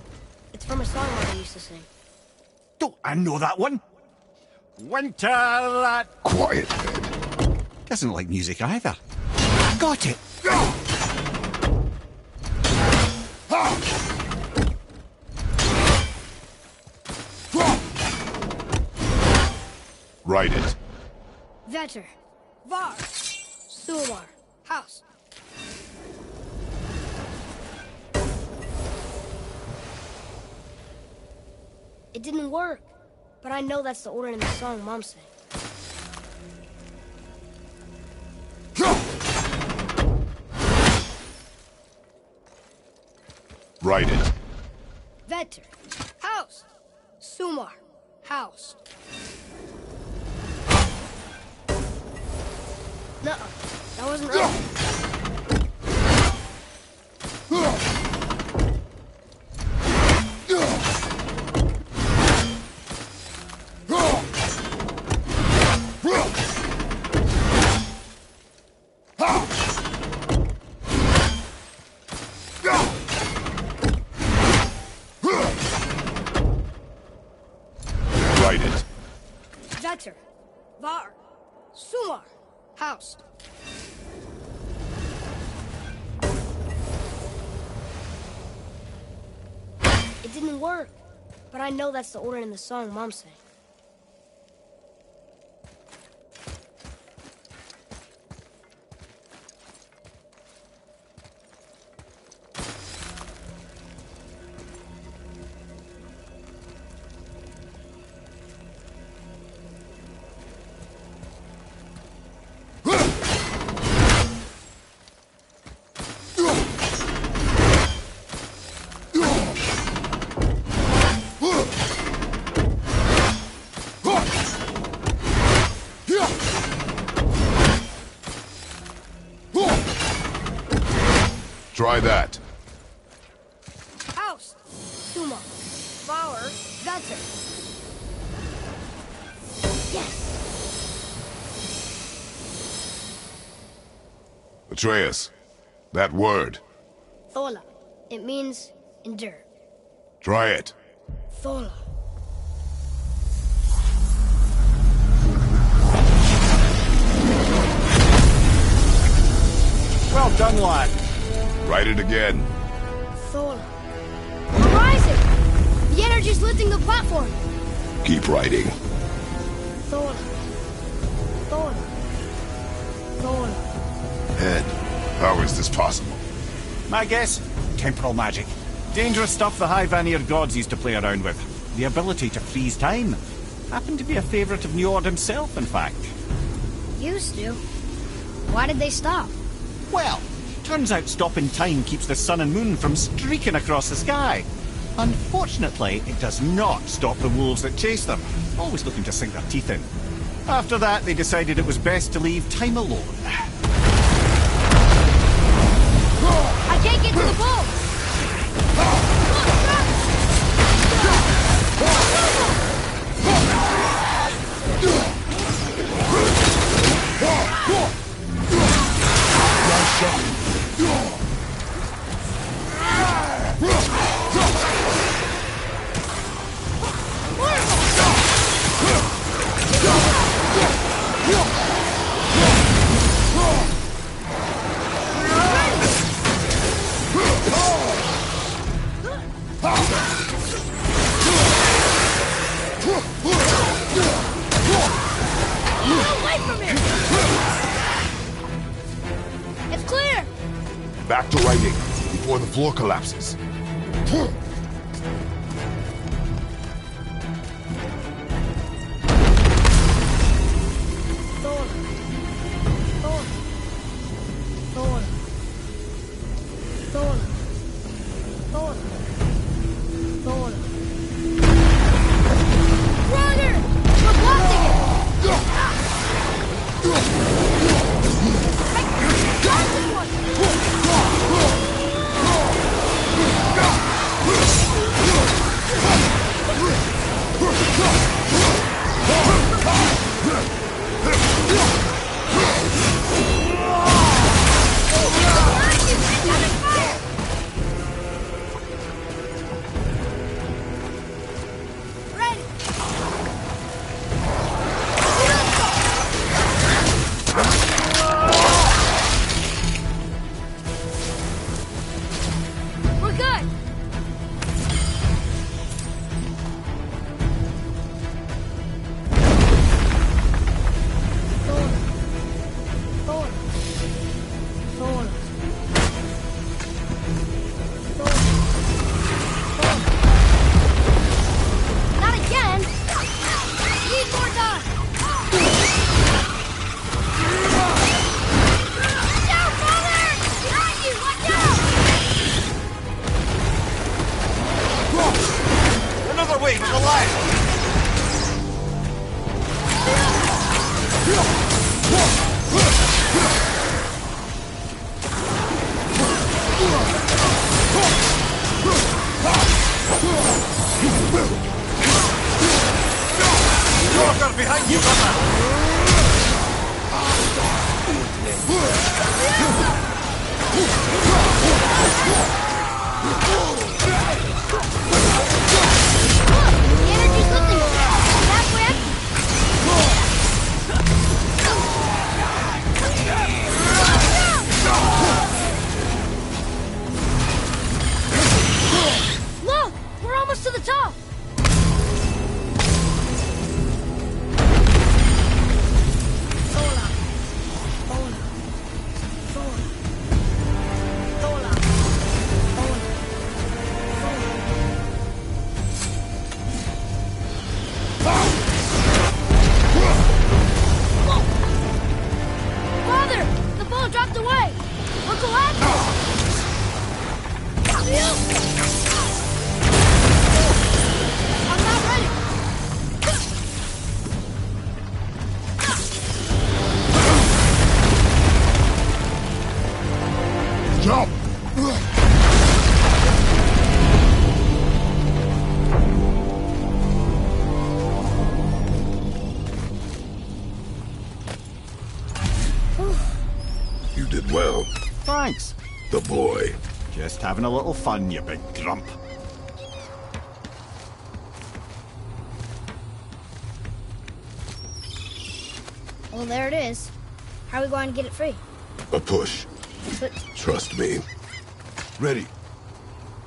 It's from a song I used to sing. Don't I know that one? Winter that... Quiet head. Doesn't like music either. Got it! Write it. Vetter, Var, Sumar, House. It didn't work, but I know that's the order in the song Mom sang. Write it. Vetter, House, Sumar, House. No, that wasn't right. Write it. Vetter, Var, Sumar, House. It didn't work, but I know that's the order in the song Mom sang. Try that. House, Suma, Flower, Vetter. Yes! Atreus, that word. Thola. It means endure. Try it. Thola. Well done, lad. Write it again. Thola. We're rising! The energy's lifting the platform! Keep writing. Thola. Thola. Thola. Head, how is this possible? My guess? Temporal magic. Dangerous stuff the High Vanir gods used to play around with. The ability to freeze time. Happened to be a favourite of Njord himself, in fact. Used to. Why did they stop? Well, turns out stopping time keeps the sun and moon from streaking across the sky. Unfortunately, it does not stop the wolves that chase them, always looking to sink their teeth in. After that, they decided it was best to leave time alone. I can't get to the bull! It's clear! Back to writing, before the floor collapses. You did well. Thanks. The boy. Just having a little fun, you big grump. Well, there it is. How are we going to get it free? A push. But Trust me. Ready.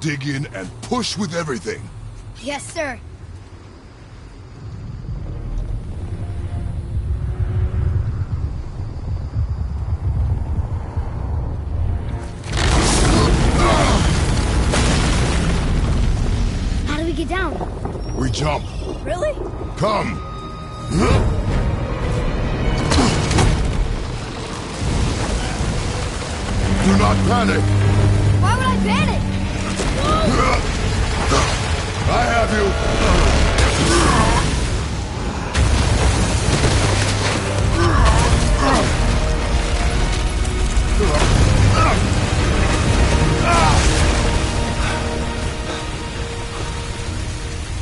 Dig in and push with everything. yes, sir. How do we get down? We jump. Really? Come. Do not panic. Why would I panic? I have you.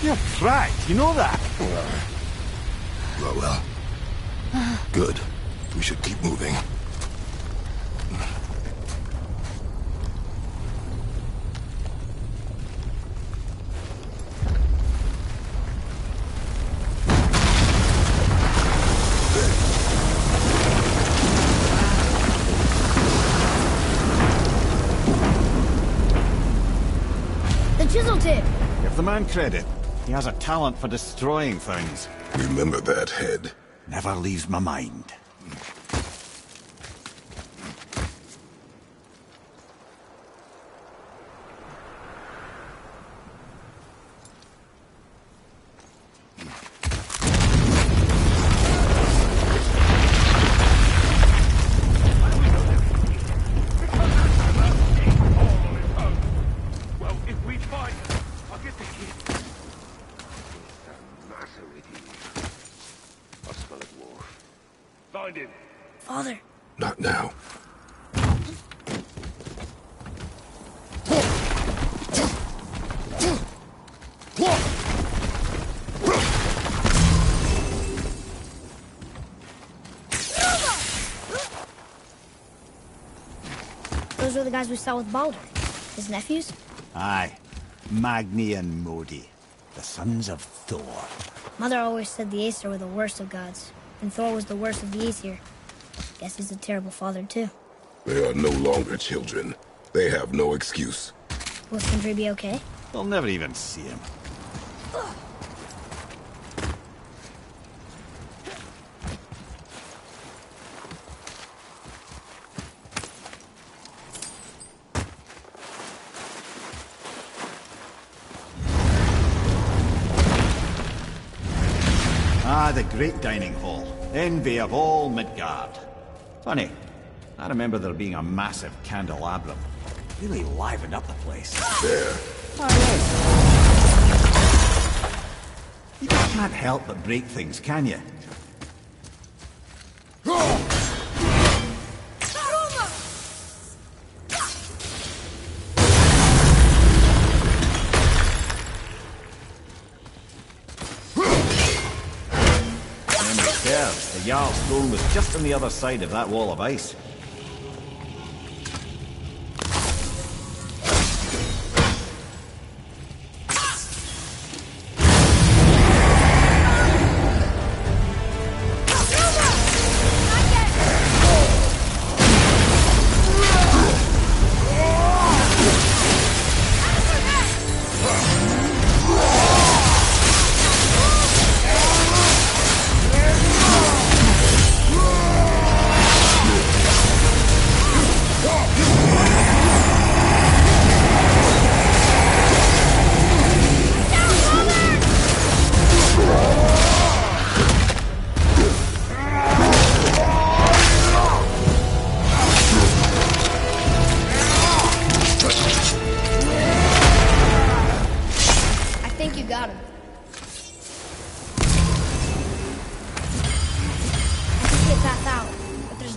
You're cracked, you know that? Well. Good. We should keep moving. The chisel tip! Give the man credit. He has a talent for destroying things. Remember that head. Never leaves my mind. Well, if we find him, I'll get the kid. Find him. Father. Not now. Those were the guys we saw with Baldur. His nephews? Aye. Magni and Modi. The sons of Thor. Mother always said the Aesir were the worst of gods, and Thor was the worst of the Aesir. Guess he's a terrible father, too. They are no longer children. They have no excuse. Will Sindri be okay? They'll never even see him. Ah, the great dining hall. Envy of all Midgard. Funny, I remember there being a massive candelabrum. Really livened up the place. There. You just can't help but break things, can you? The Jarl's throne was just on the other side of that wall of ice.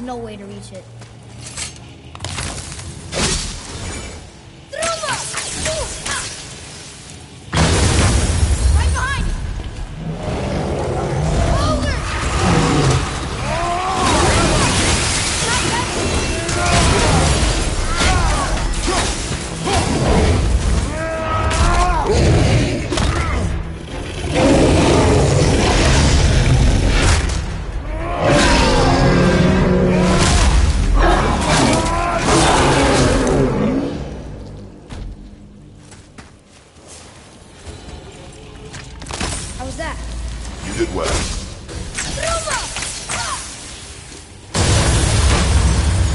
no way to reach it. Right behind! How was that? You did well.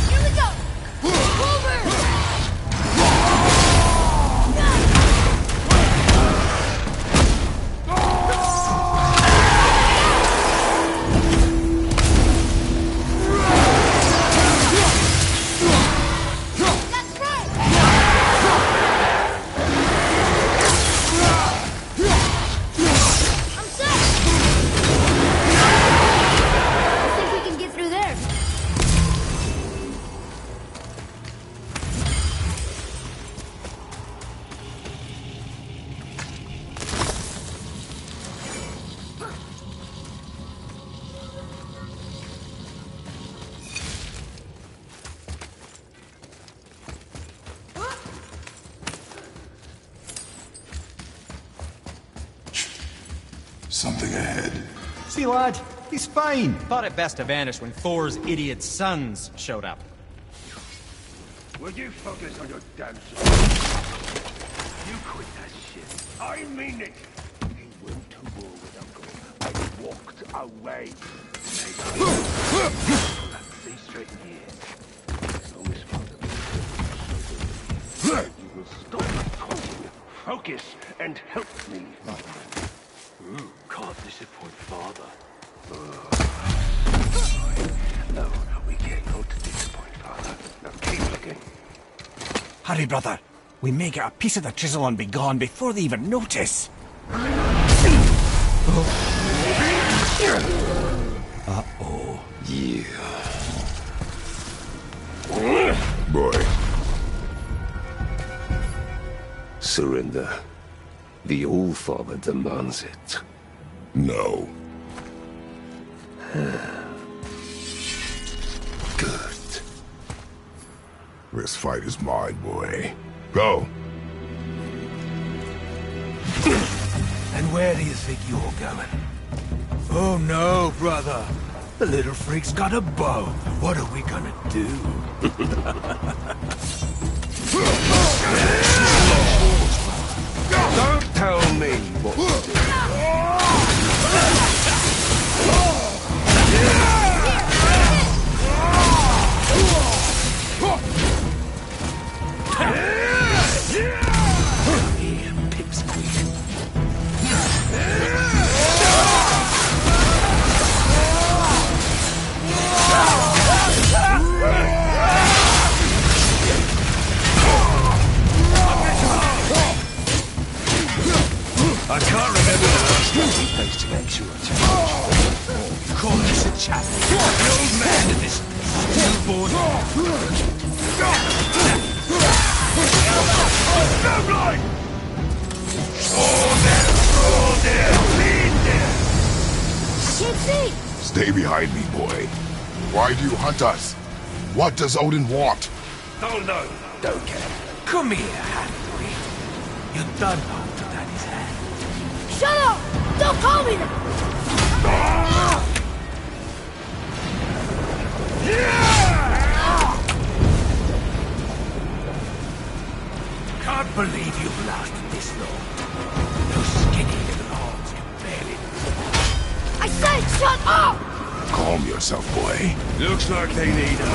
Here we go! Over! That's right! I'm set! Something ahead. See, lad, he's fine. Thought it best to vanish when Thor's idiot sons showed up. Will you focus on your damn self? You quit that shit. I mean it. He went to war with Uncle and walked away. See straight here. As long as Father you will stop talking, focus, and help me. Can't disappoint Father. No, we can't go to disappoint Father. Now keep looking. Hurry, brother. We may get a piece of the chisel and be gone before they even notice. Uh-oh. Yeah. Boy. Surrender. The All-Father demands it. No. Good. This fight is mine, boy. Go. And where do you think you're going? Oh no, brother. The little freak's got a bow. What are we gonna do? Don't tell me what to do. I can't remember the last time he faced an actual challenge. Call this a challenge. The old man and this stillborn. Snowblind! Can't see! Stay behind me, boy. Why do you hunt us? What does Odin want? Don't know. Don't care. Come here, half-breed. You done hold to Daddy's hand. Shut up! Don't call me that! Can't believe you've lasted this long. Those skinny little arms can barely. I said shut up! Calm yourself, boy. Looks like they need us.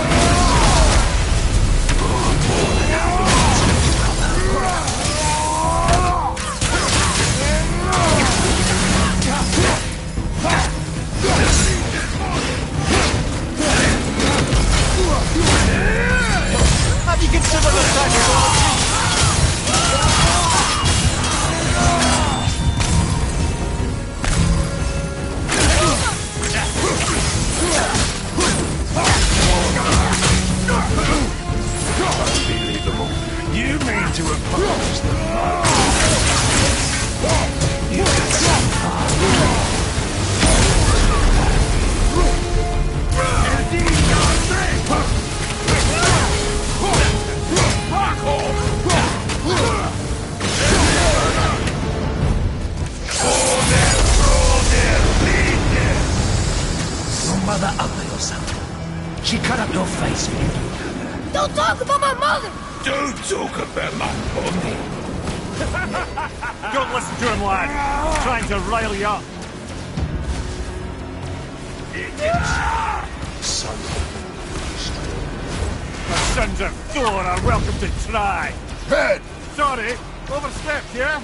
Have you considered the sacrifice? Unbelievable. You mean to oppose the monk? You got some Your mother ugly or something. She cut up your face when you do. Don't talk about my mother! Don't talk about my mommy. Don't listen to him, lad. Trying to rile you up. Son The sons of Thor are welcome to try. Head! Sorry, overstepped, yeah?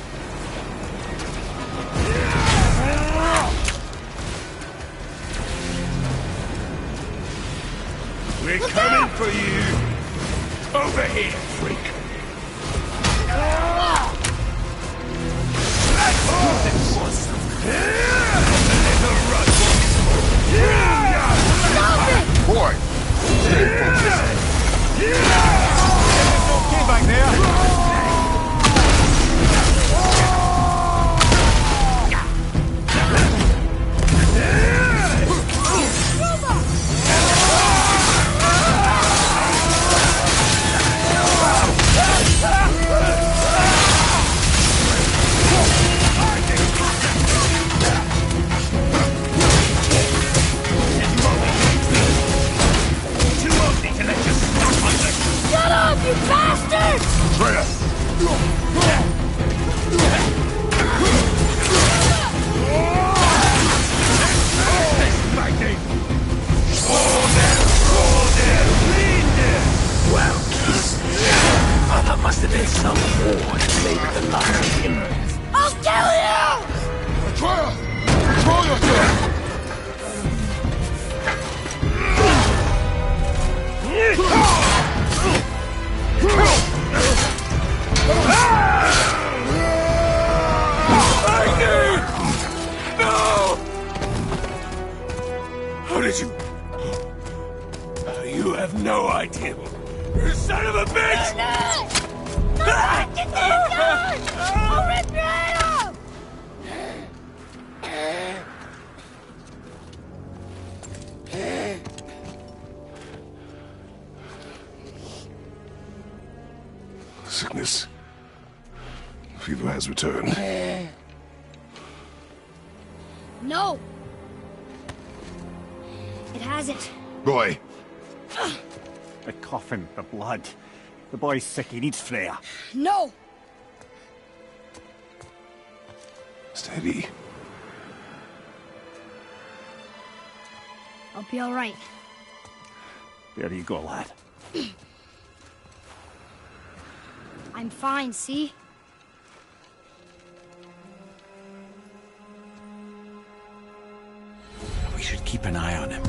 We're coming for you! Over here, freak! Boy! Stay focused. It's okay back there. did you? You have no idea. You son of a bitch! Sickness. Fever has returned. No! It hasn't. Boy! The coffin, the blood. The boy's sick, he needs Freya. No! Steady. I'll be all right. There you go, lad. I'm fine, see? We should keep an eye on him.